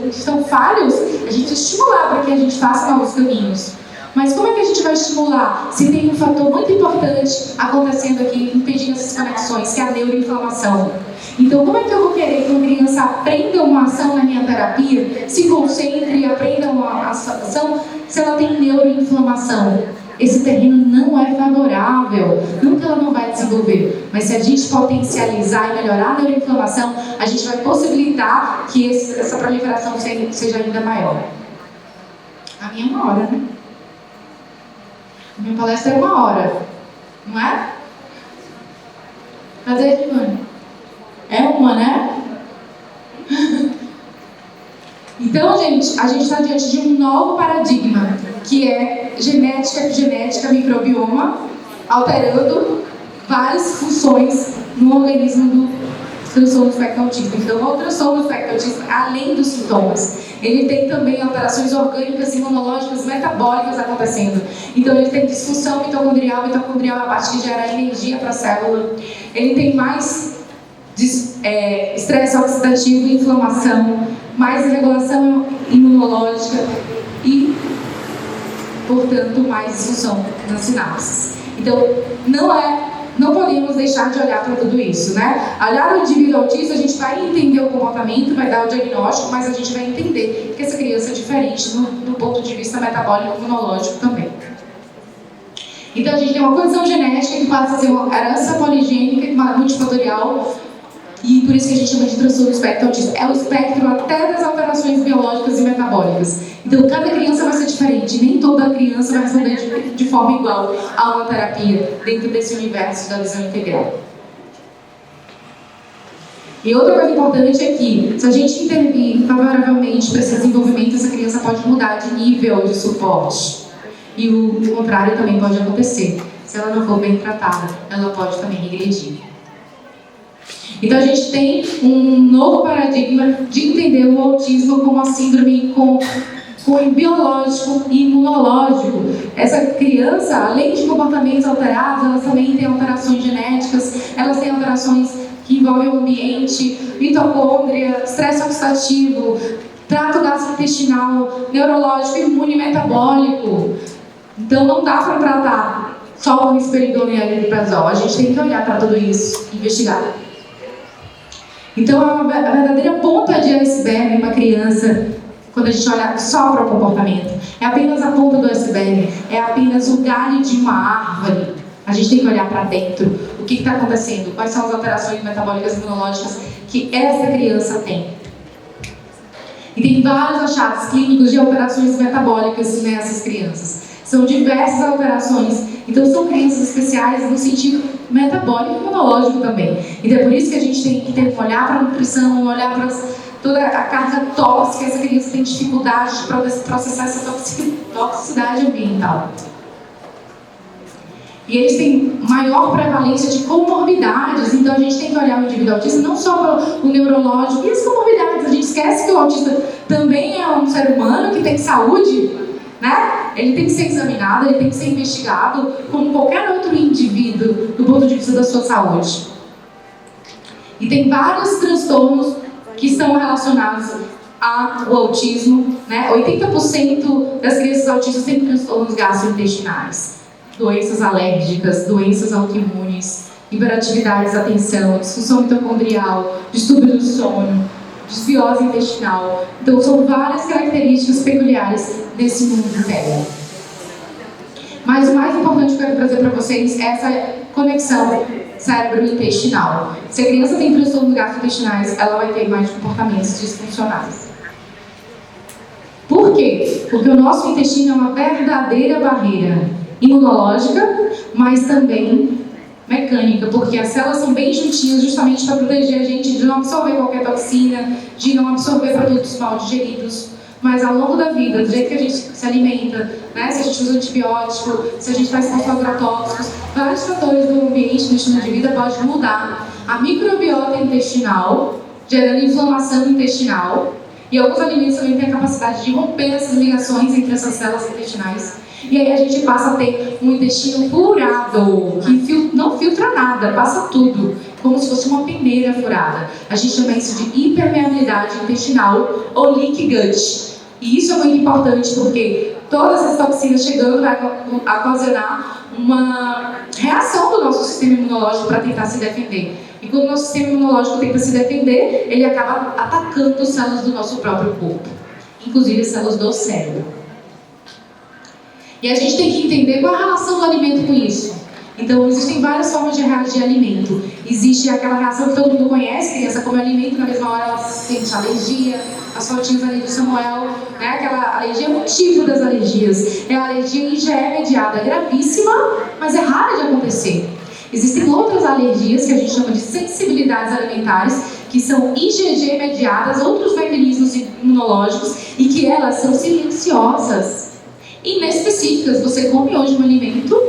estão falhos, a gente estimular para que a gente faça novos caminhos. Mas como é que a gente vai estimular se tem um fator muito importante acontecendo aqui, impedindo essas conexões, que é a neuroinflamação? Então, como é que eu vou querer que uma criança aprenda uma ação na minha terapia, se concentre e aprenda uma ação, se ela tem neuroinflamação? Esse terreno não é favorável, não que ela não vai desenvolver, mas se a gente potencializar e melhorar a neuroinflamação, a gente vai possibilitar que essa proliferação seja ainda maior. A minha é 1 hora, né? A minha palestra é 1 hora, não é? Cadê, Giovanni? É 1, né? Então, gente, a gente está diante de um novo paradigma, que é genética, epigenética, microbioma, alterando várias funções no organismo do transtorno do espectro autista. Então, o transtorno do espectro autista, além dos sintomas, ele tem também alterações orgânicas, imunológicas, metabólicas acontecendo. Então, ele tem disfunção mitocondrial é a parte que gera energia para a célula. Ele tem mais estresse oxidativo, inflamação, mais regulação imunológica e, portanto, mais disfunção nas sinapses. Então, não podemos deixar de olhar para tudo isso, né? Olhar para o indivíduo autista, a gente vai entender o comportamento, vai dar o diagnóstico, mas a gente vai entender que essa criança é diferente no ponto de vista metabólico e imunológico também. Então, a gente tem uma condição genética que passa a ser uma herança poligênica, multifatorial, e por isso que a gente chama de transtorno do espectro autista. É o espectro até das alterações biológicas e metabólicas. Então, cada criança vai ser diferente. Nem toda criança vai responder de forma igual a uma terapia dentro desse universo da visão integral. E outra coisa importante é que, se a gente intervir favoravelmente para esse desenvolvimento, essa criança pode mudar de nível de suporte. E o contrário também pode acontecer. Se ela não for bem tratada, ela pode também regredir. Então, a gente tem um novo paradigma de entender o autismo como uma síndrome com biológico e imunológico. Essa criança, além de comportamentos alterados, elas também têm alterações genéticas, elas têm alterações que envolvem o ambiente, mitocôndria, estresse oxidativo, trato gastrointestinal, neurológico, imune e metabólico. Então, não dá para tratar só com risperidona e aripiprazol. A gente tem que olhar para tudo isso e investigar. Então, a verdadeira ponta de iceberg para a criança, quando a gente olha só para o comportamento, é apenas a ponta do iceberg, é apenas o galho de uma árvore. A gente tem que olhar para dentro. O que está acontecendo? Quais são as alterações metabólicas e imunológicas que essa criança tem? E tem vários achados clínicos de alterações metabólicas nessas crianças. São diversas alterações. Então, são crianças especiais no sentido metabólico e imunológico também. Então, é por isso que a gente tem que ter um olhar para a nutrição, um olhar para toda a carga tóxica. Essa criança tem dificuldade de processar essa toxicidade ambiental. E eles têm maior prevalência de comorbidades. Então, a gente tem que olhar o indivíduo autista não só para o neurológico e as comorbidades. A gente esquece que o autista também é um ser humano que tem saúde, né? Ele tem que ser examinado, ele tem que ser investigado como qualquer outro indivíduo do ponto de vista da sua saúde. E tem vários transtornos que estão relacionados ao autismo, né? 80% das crianças autistas têm transtornos gastrointestinais, doenças alérgicas, doenças autoimunes, hiperatividades da atenção, disfunção mitocondrial, distúrbio do sono, desbiose intestinal. Então, são várias características peculiares desse mundo interno. Mas o mais importante que eu quero trazer para vocês é essa conexão cérebro-intestinal. Se a criança tem transtornos gastrointestinais, ela vai ter mais comportamentos disfuncionais. Por quê? Porque o nosso intestino é uma verdadeira barreira imunológica, mas também mecânica, porque as células são bem juntinhas justamente para proteger a gente de não absorver qualquer toxina, de não absorver produtos mal digeridos, Mas ao longo da vida, do jeito que a gente se alimenta, né? Se a gente usa antibiótico, se a gente faz consumo de agrotóxicos, vários fatores do ambiente, do estilo de vida, pode mudar a microbiota intestinal, gerando inflamação intestinal. E alguns alimentos também têm a capacidade de romper essas ligações entre essas células intestinais. E aí a gente passa a ter um intestino furado, que não filtra nada, passa tudo, como se fosse uma peneira furada. A gente chama isso de hipermeabilidade intestinal ou leaky gut. E isso é muito importante porque todas essas toxinas chegando vai ocasionar uma reação do nosso sistema imunológico para tentar se defender. E quando o nosso sistema imunológico tenta se defender, ele acaba atacando células do nosso próprio corpo, inclusive células do cérebro. E a gente tem que entender qual é a relação do alimento com isso. Então, existem várias formas de reagir a alimento. Existe aquela reação que todo mundo conhece, criança come alimento, na mesma hora ela sente alergia, as fotinhas ali do Samuel, né? Aquela alergia é um tipo das alergias. É a alergia IgE mediada, é gravíssima, mas é rara de acontecer. Existem outras alergias que a gente chama de sensibilidades alimentares, que são IgG mediadas, outros mecanismos imunológicos, e que elas são silenciosas, inespecíficas. Você come hoje um alimento,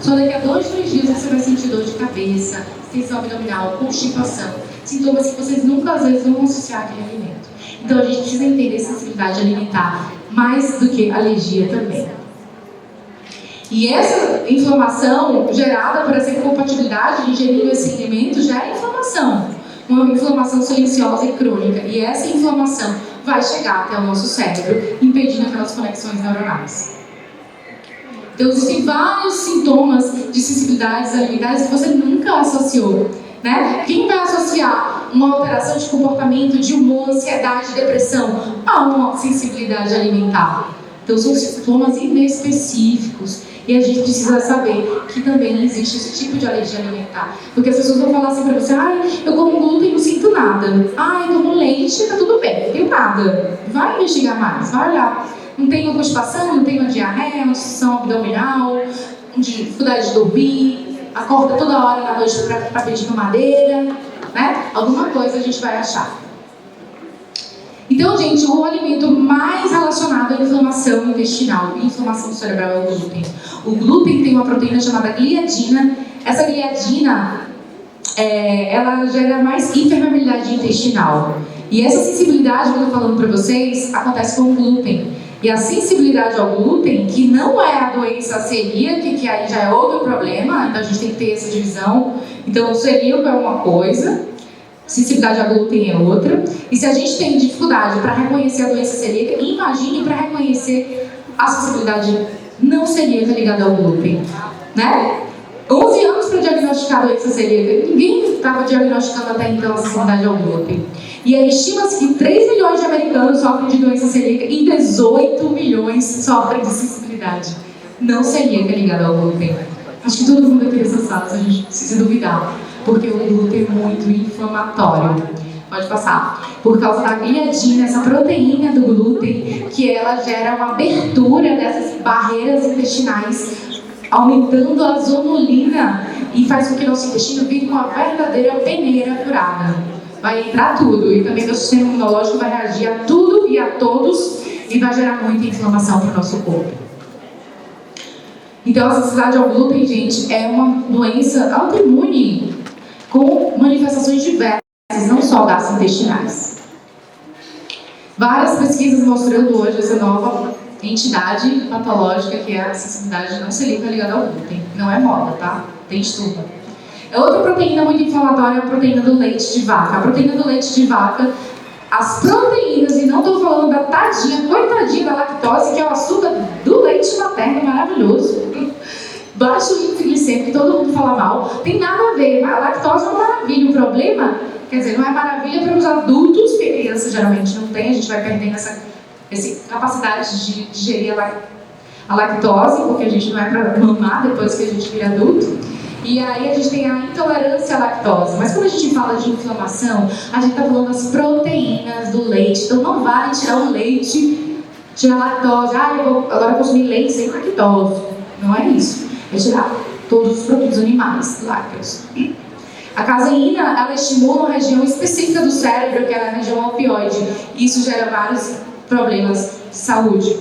só daqui a 2, 3 dias você vai sentir dor de cabeça, tensão abdominal, constipação, sintomas que vocês nunca, às vezes, vão associar àquele alimento. Então a gente precisa entender sensibilidade alimentar, mais do que alergia também. E essa inflamação gerada por essa incompatibilidade de ingerir esse alimento gera inflamação, uma inflamação silenciosa e crônica. E essa inflamação vai chegar até o nosso cérebro, impedindo aquelas conexões neuronais. Então existem vários sintomas de sensibilidades alimentares que você nunca associou, né? Quem vai associar uma alteração de comportamento, de humor, ansiedade, depressão a uma sensibilidade alimentar? Então são sintomas inespecíficos. E a gente precisa saber que também existe esse tipo de alergia alimentar. Porque as pessoas vão falar assim pra você: ai, eu como glúten e não sinto nada. Ai, eu tomo leite, tá tudo bem, não tenho nada. Vai investigar mais, vai olhar. Não tenho constipação, não tenho diarreia, uma disfunção abdominal, dificuldade de dormir, acorda toda hora na noite pra pedir mamadeira, né? Alguma coisa a gente vai achar. Então, gente, o alimento mais relacionado à inflamação intestinal e inflamação cerebral é o glúten. O glúten tem uma proteína chamada gliadina. Essa gliadina, ela gera mais hipermeabilidade intestinal. E essa sensibilidade que eu estou falando para vocês acontece com o glúten. E a sensibilidade ao glúten, que não é a doença celíaca, que aí já é outro problema, então a gente tem que ter essa divisão. Então, o celíaco é uma coisa, sensibilidade ao glúten é outra. E se a gente tem dificuldade para reconhecer a doença celíaca, imagine para reconhecer a sensibilidade não celíaca ligada ao glúten, né? 11 anos para diagnosticar a doença celíaca, ninguém estava diagnosticando até então a sensibilidade ao glúten. E aí estima-se que 3 milhões de americanos sofrem de doença celíaca e 18 milhões sofrem de sensibilidade não celíaca ligada ao glúten. Acho que todo mundo aqui nessa sala, a gente precisa duvidar, porque o glúten é muito inflamatório. Pode passar. Por causa da gliadina, essa proteína do glúten, que ela gera uma abertura dessas barreiras intestinais, aumentando a zonulina e faz com que nosso intestino vire uma verdadeira peneira furada. Vai entrar tudo e também o sistema imunológico vai reagir a tudo e a todos e vai gerar muita inflamação para o nosso corpo. Então, a sensibilidade ao glúten, gente, é uma doença autoimune com manifestações diversas, não só gastrointestinais. Várias pesquisas mostrando hoje essa nova entidade patológica que é a sensibilidade não celíaca ligada ao glúten. Não é moda, tá? Tem estudo. Outra proteína muito inflamatória é a proteína do leite de vaca. A proteína do leite de vaca, as proteínas, e não estou falando da tadinha, coitadinha da lactose, que é o açúcar do leite materno maravilhoso. Baixo índice glicêmico, todo mundo fala mal. Tem nada a ver, a lactose é uma maravilha. O problema, quer dizer, não é maravilha para os adultos, porque crianças geralmente não tem, a gente vai perdendo essa capacidade de digerir a lactose, porque a gente não é para mamar depois que a gente vira adulto. E aí a gente tem a intolerância à lactose. Mas quando a gente fala de inflamação, a gente está falando das proteínas do leite. Então não vale tirar o leite, tirar a lactose. Ah, eu vou agora consumir leite sem lactose. Não é isso. É tirar todos os produtos animais lácteos. A caseína, ela estimula uma região específica do cérebro, que é a região opioide. Isso gera vários problemas de saúde.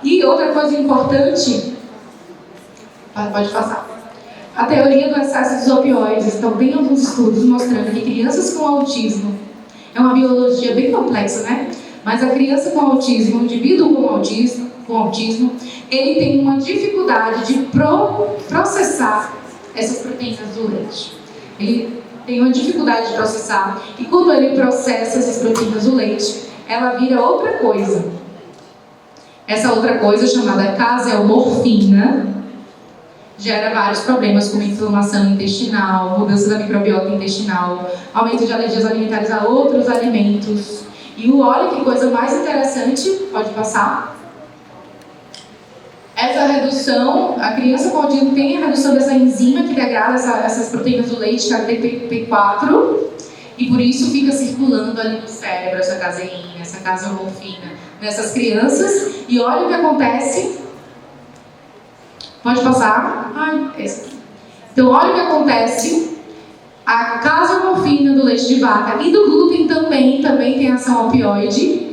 E outra coisa importante, pode passar, a teoria do excesso dos opioides. Então, tem alguns estudos mostrando que crianças com autismo, é uma biologia bem complexa, né? Mas a criança com autismo, o indivíduo com autismo, ele tem uma dificuldade de processar essas proteínas do leite. Ele tem uma dificuldade de processar, e quando ele processa essas proteínas do leite, ela vira outra coisa. Essa outra coisa, chamada caseomorfina, gera vários problemas, como inflamação intestinal, mudança da microbiota intestinal, aumento de alergias alimentares a outros alimentos. E olha que coisa mais interessante, pode passar. Essa redução, a criança com autismo tem a redução dessa enzima que degrada essas proteínas do leite, que é a TPP4, e por isso fica circulando ali no cérebro essa caseína, essa caseomorfina nessas crianças. E olha o que acontece. Pode passar? Esse aqui. Então, olha o que acontece. A caseomorfina do leite de vaca e do glúten também tem ação opioide.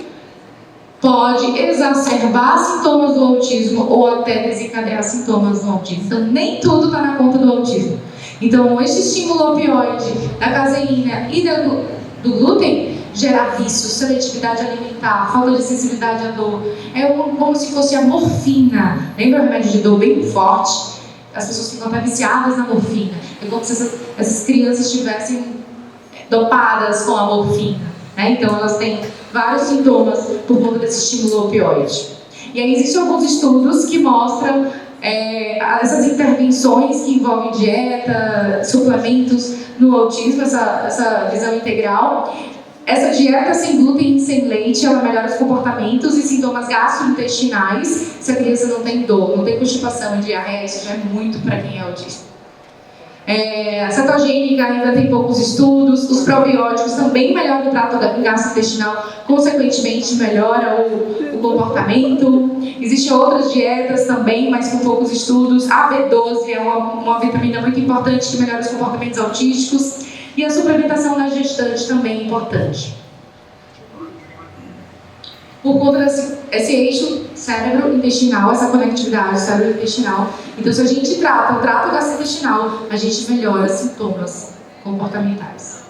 Pode exacerbar sintomas do autismo ou até desencadear sintomas do autismo. Então, nem tudo está na conta do autismo. Então, esse estímulo opioide da caseína e do glúten gera vício, seletividade alimentar, falta de sensibilidade à dor. É como se fosse a morfina. Lembra o remédio de dor bem forte? As pessoas ficam até viciadas na morfina. É como se essas crianças estivessem dopadas com a morfina. Então, elas têm vários sintomas por conta desse estímulo opioide. E aí existem alguns estudos que mostram essas intervenções que envolvem dieta, suplementos no autismo, essa visão integral. Essa dieta sem glúten e sem leite, ela melhora os comportamentos e sintomas gastrointestinais se a criança não tem dor, não tem constipação e diarreia. Isso já é muito para quem é autista. A cetogênica ainda tem poucos estudos. Os probióticos também melhoram o trato gastrointestinal, consequentemente melhora o comportamento. Existem outras dietas também, mas com poucos estudos. A B12 é uma vitamina muito importante que melhora os comportamentos autísticos. E a suplementação na gestante também é importante. Por conta desse eixo cérebro-intestinal, essa conectividade cérebro-intestinal. Então, se a gente trata o trato gastrointestinal, a gente melhora sintomas comportamentais.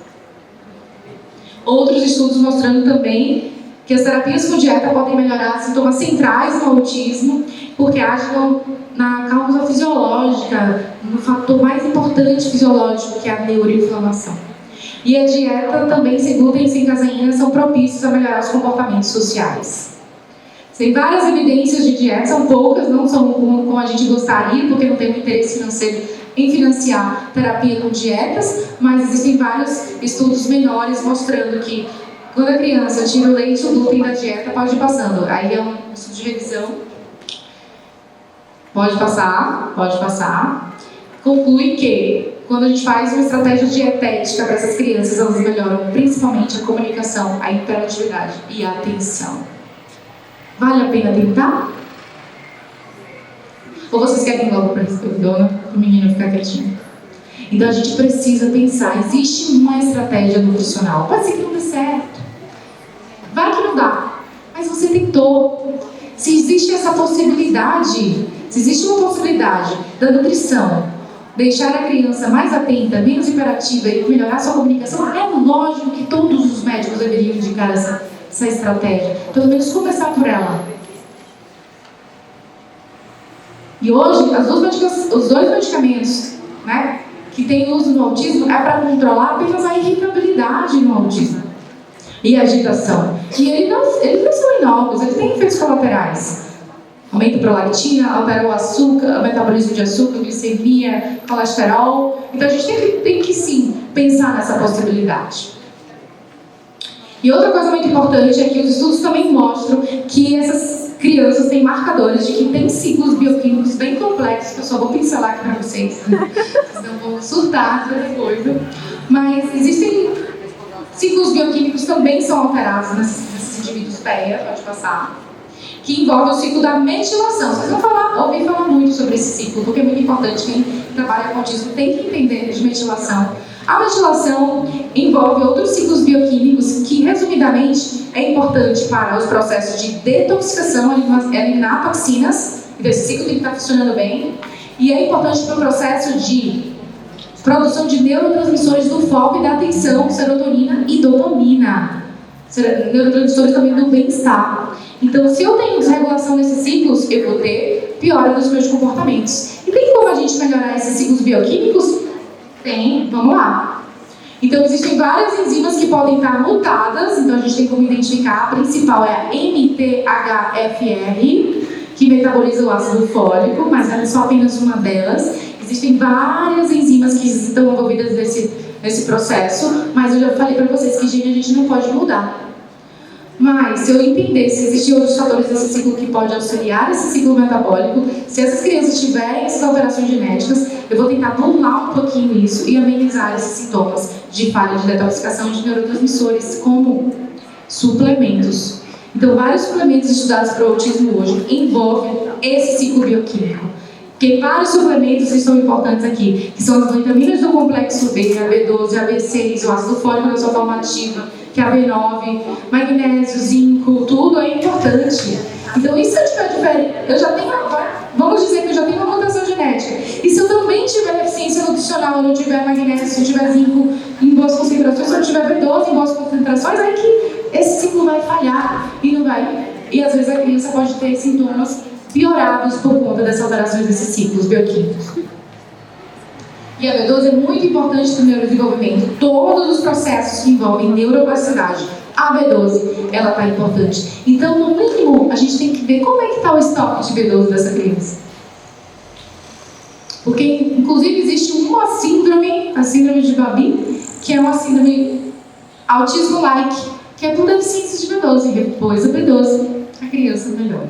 Outros estudos mostrando também que as terapias com dieta podem melhorar sintomas centrais no autismo, porque agem na causa fisiológica, no fator mais importante fisiológico, que é a neuroinflamação. E a dieta também, sem glúten e sem caseína, são propícios a melhorar os comportamentos sociais. Tem várias evidências de dieta, são poucas, não são como a gente gostaria, porque não tem um interesse financeiro em financiar terapia com dietas, mas existem vários estudos menores mostrando que quando a criança tira o leite e o glúten da dieta, pode ir passando. Aí é um estudo de revisão. Pode passar. Conclui que quando a gente faz uma estratégia dietética para essas crianças, elas melhoram principalmente a comunicação, a hiperatividade e a atenção. Vale a pena tentar? Ou vocês querem ir logo para o menino ficar quietinho? Então a gente precisa pensar, existe uma estratégia nutricional. Pode ser que não dê certo. Vai que não dá. Mas você tentou. Se existe essa possibilidade, se existe uma possibilidade da nutrição deixar a criança mais atenta, menos hiperativa e melhorar sua comunicação, é lógico que todos os médicos deveriam indicar essa estratégia. Pelo menos começar por ela. E hoje, os dois medicamentos, né, que tem uso no autismo é para controlar apenas a irritabilidade no autismo e a agitação. E eles não são inócuos, eles têm efeitos colaterais. Aumenta a prolactina, altera o açúcar, o metabolismo de açúcar, glicemia, colesterol. Então a gente tem que sim pensar nessa possibilidade. E outra coisa muito importante é que os estudos também mostram que essas crianças têm marcadores de que têm ciclos bioquímicos bem complexos, que eu só vou pincelar aqui para vocês, né? Senão vão surtar depois. Mas existem ciclos bioquímicos também são alterados nesses indivíduos PEA, pode passar, que envolve o ciclo da metilação. Vocês vão ouvir falar muito sobre esse ciclo, porque é muito importante. Quem trabalha com autismo tem que entender de metilação. A metilação envolve outros ciclos bioquímicos que, resumidamente, é importante para os processos de detoxificação, eliminar toxinas, então esse ciclo tem que estar funcionando bem, e é importante para o processo de produção de neurotransmissores do foco e da atenção, serotonina e dopamina. Neurotransmissores também do bem-estar. Então, se eu tenho desregulação nesses ciclos, eu vou ter piora dos meus comportamentos. E tem como a gente melhorar esses ciclos bioquímicos? Tem, vamos lá. Então, existem várias enzimas que podem estar mutadas, então a gente tem como identificar. A principal é a MTHFR, que metaboliza o ácido fólico, mas ela é só apenas uma delas. Existem várias enzimas que estão envolvidas nesse processo, mas eu já falei para vocês que gene a gente não pode mudar. Mas, se eu entender se existem outros fatores desse ciclo que podem auxiliar esse ciclo metabólico, se essas crianças tiverem essas alterações genéticas, eu vou tentar anular um pouquinho isso e amenizar esses sintomas de falha de detoxificação de neurotransmissores, como suplementos. Então, vários suplementos estudados para o autismo hoje envolvem esse ciclo bioquímico. Porque vários suplementos estão importantes aqui, que são as vitaminas do complexo B, a B12, a B6, o ácido fólico na sua forma ativa, que é a B9, magnésio, zinco, tudo é importante. Então, e se eu tiver vamos dizer que eu já tenho uma mutação genética, e se eu também tiver deficiência nutricional, eu não tiver magnésio, se eu tiver zinco em boas concentrações, se eu tiver B12 em boas concentrações, aí que esse ciclo vai falhar e não vai. E às vezes a criança pode ter sintomas piorados por conta dessas alterações desses ciclos bioquímicos. E a B12 é muito importante para o neurodesenvolvimento. Todos os processos que envolvem neuroplasticidade, a B12, ela está importante. Então, no mínimo, a gente tem que ver como é que está o estoque de B12 dessa criança. Porque, inclusive, existe uma síndrome, a síndrome de Babi, que é uma síndrome autismo-like, que é por deficiência de B12. Depois a B12, a criança melhora.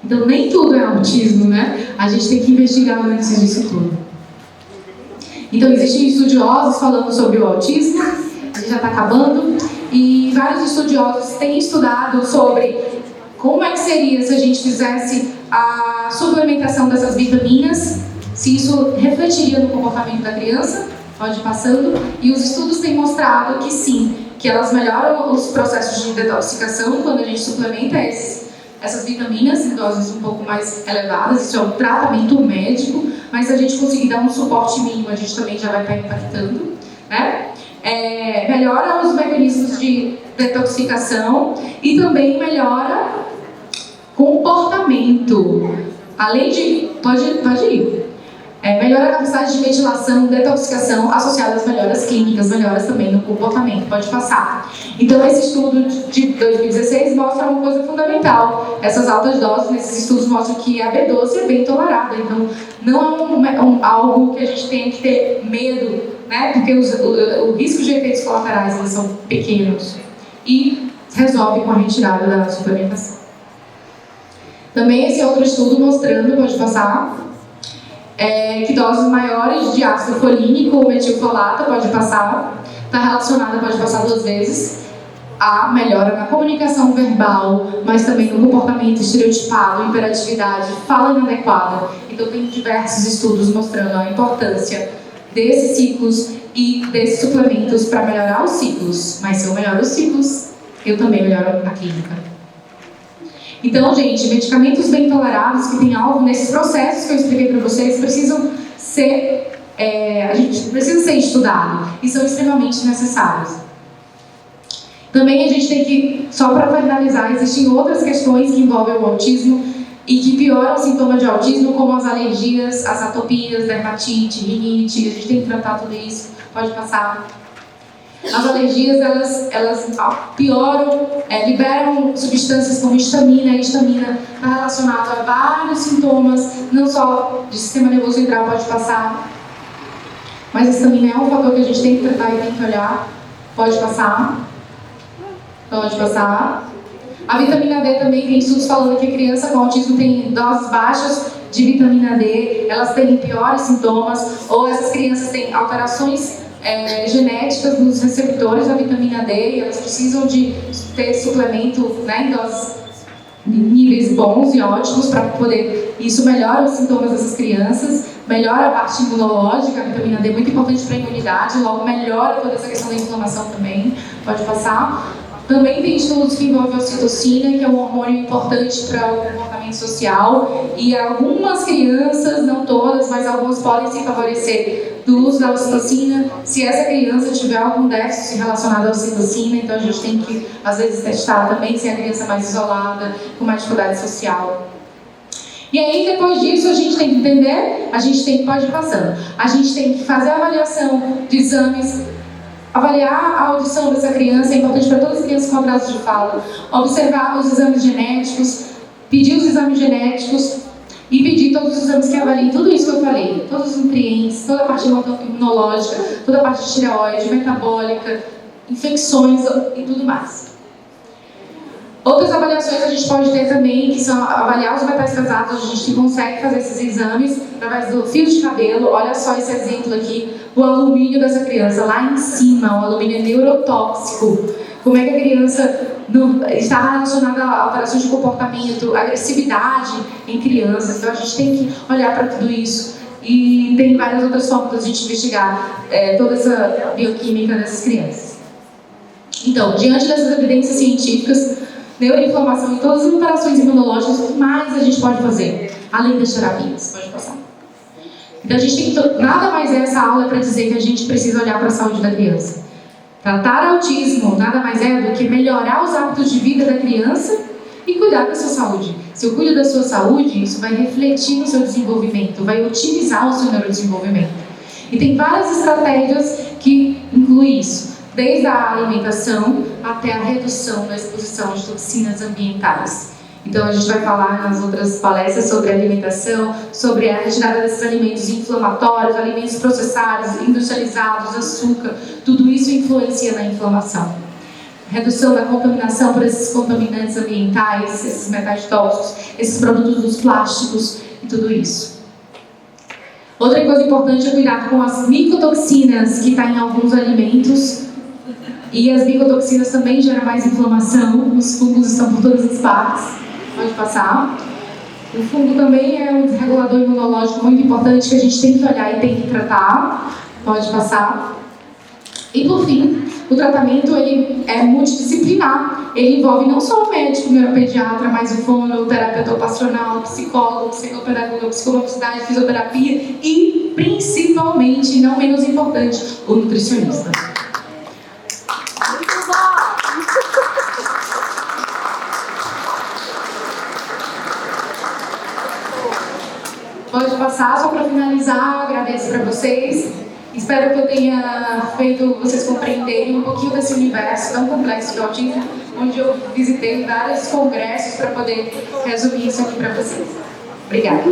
Então, nem tudo é autismo, né? A gente tem que investigar antes disso tudo. Então, existem estudiosos falando sobre o autismo, a gente já está acabando, e vários estudiosos têm estudado sobre como é que seria se a gente fizesse a suplementação dessas vitaminas, se isso refletiria no comportamento da criança, pode ir passando, e os estudos têm mostrado que sim, que elas melhoram os processos de detoxificação quando a gente suplementa essas vitaminas em doses um pouco mais elevadas. Isso é um tratamento médico, mas se a gente conseguir dar um suporte mínimo, a gente também já vai estar impactando, né? Melhora os mecanismos de detoxificação e também melhora comportamento. Além de... Pode ir. Melhora a capacidade de ventilação, detoxificação, associada às melhoras clínicas, melhoras também no comportamento, pode passar. Então, esse estudo de 2016 mostra uma coisa fundamental. Essas altas doses, nesses estudos, mostram que a B12 é bem tolerada. Então, não é algo que a gente tenha que ter medo, né? Porque o risco de efeitos colaterais eles são pequenos. E resolve com a retirada da suplementação. Também esse outro estudo mostrando, pode passar, que doses maiores de ácido folínico ou metilfolato pode passar, está relacionada, pode passar 2 vezes, a melhora na comunicação verbal, mas também no comportamento estereotipado, hiperatividade, fala inadequada. Então tem diversos estudos mostrando a importância desses ciclos e desses suplementos para melhorar os ciclos. Mas se eu melhoro os ciclos, eu também melhoro a clínica. Então, gente, medicamentos bem tolerados que têm alvo nesses processos que eu expliquei para vocês precisam ser, a gente precisa ser estudado e são extremamente necessários. Também a gente tem que, só para finalizar, existem outras questões que envolvem o autismo e que pioram os sintomas de autismo, como as alergias, as atopias, dermatite, rinite. A gente tem que tratar tudo isso, pode passar. As alergias, elas pioram, liberam substâncias como histamina. A histamina está relacionada a vários sintomas, não só de sistema nervoso central, pode passar. Mas a histamina é um fator que a gente tem que tratar e tem que olhar. Pode passar. Pode passar. A vitamina D também, tem estudos falando que a criança com autismo tem doses baixas de vitamina D, elas têm piores sintomas, ou essas crianças têm alterações genéticas nos receptores da vitamina D e elas precisam de ter suplemento, né, em doses, em níveis bons e ótimos para poder... Isso melhora os sintomas dessas crianças. melhora a parte imunológica, a vitamina D é muito importante para a imunidade, logo melhora toda essa questão da inflamação também, pode passar. Também tem estudos que envolvem a ocitocina, que é um hormônio importante para o comportamento social, e algumas crianças, não todas, mas algumas podem se favorecer do uso da ocitocina se essa criança tiver algum déficit relacionado à ocitocina. Então a gente tem que, às vezes, testar também se é a criança é mais isolada, com mais dificuldade social. E aí, depois disso, a gente tem que entender, pode ir passando, a gente tem que fazer a avaliação de exames, avaliar a audição dessa criança, é importante para todas as crianças com atraso de fala, observar os exames genéticos, pedir os exames genéticos e pedir todos os exames que avaliem tudo isso que eu falei, todos os nutrientes, toda a parte imunológica, toda a parte de tireoide, metabólica, infecções e tudo mais. Outras avaliações a gente pode ter também, que são avaliar os metais pesados. A gente consegue fazer esses exames através do fio de cabelo. Olha só esse exemplo aqui, o alumínio dessa criança, lá em cima, o alumínio é neurotóxico. Como é que a criança está relacionada a alterações de comportamento, agressividade em crianças. Então a gente tem que olhar para tudo isso. E tem várias outras formas de a gente investigar toda essa bioquímica dessas crianças. Então, diante dessas evidências científicas, neuroinflamação e todas as alterações imunológicas, o que mais a gente pode fazer? Além das terapias, pode passar. Então a gente tem que, nada mais é essa aula para dizer que a gente precisa olhar para a saúde da criança. Tratar autismo nada mais é do que melhorar os hábitos de vida da criança e cuidar da sua saúde. Se eu cuido da sua saúde, isso vai refletir no seu desenvolvimento, vai otimizar o seu neurodesenvolvimento. E tem várias estratégias que incluem isso. Desde a alimentação até a redução da exposição de toxinas ambientais. Então a gente vai falar nas outras palestras sobre alimentação, sobre a retirada desses alimentos inflamatórios, alimentos processados, industrializados, açúcar, tudo isso influencia na inflamação. Redução da contaminação por esses contaminantes ambientais, esses metais tóxicos, esses produtos dos plásticos e tudo isso. Outra coisa importante é cuidar com as micotoxinas que estão em alguns alimentos. E as micotoxinas também geram mais inflamação, os fungos estão por todas as partes, pode passar. O fungo também é um desregulador imunológico muito importante que a gente tem que olhar e tem que tratar, pode passar. E por fim, o tratamento ele é multidisciplinar, ele envolve não só o médico, o neuropediatra, mas o fono, o terapeuta ocupacional, o psicólogo, o psicopedagogo, a psicomotricidade, fisioterapia e, principalmente, não menos importante, o nutricionista. Pode passar, só para finalizar, agradeço para vocês. Espero que eu tenha feito vocês compreenderem um pouquinho desse universo tão complexo de autismo, onde eu visitei vários congressos para poder resumir isso aqui para vocês. Obrigada.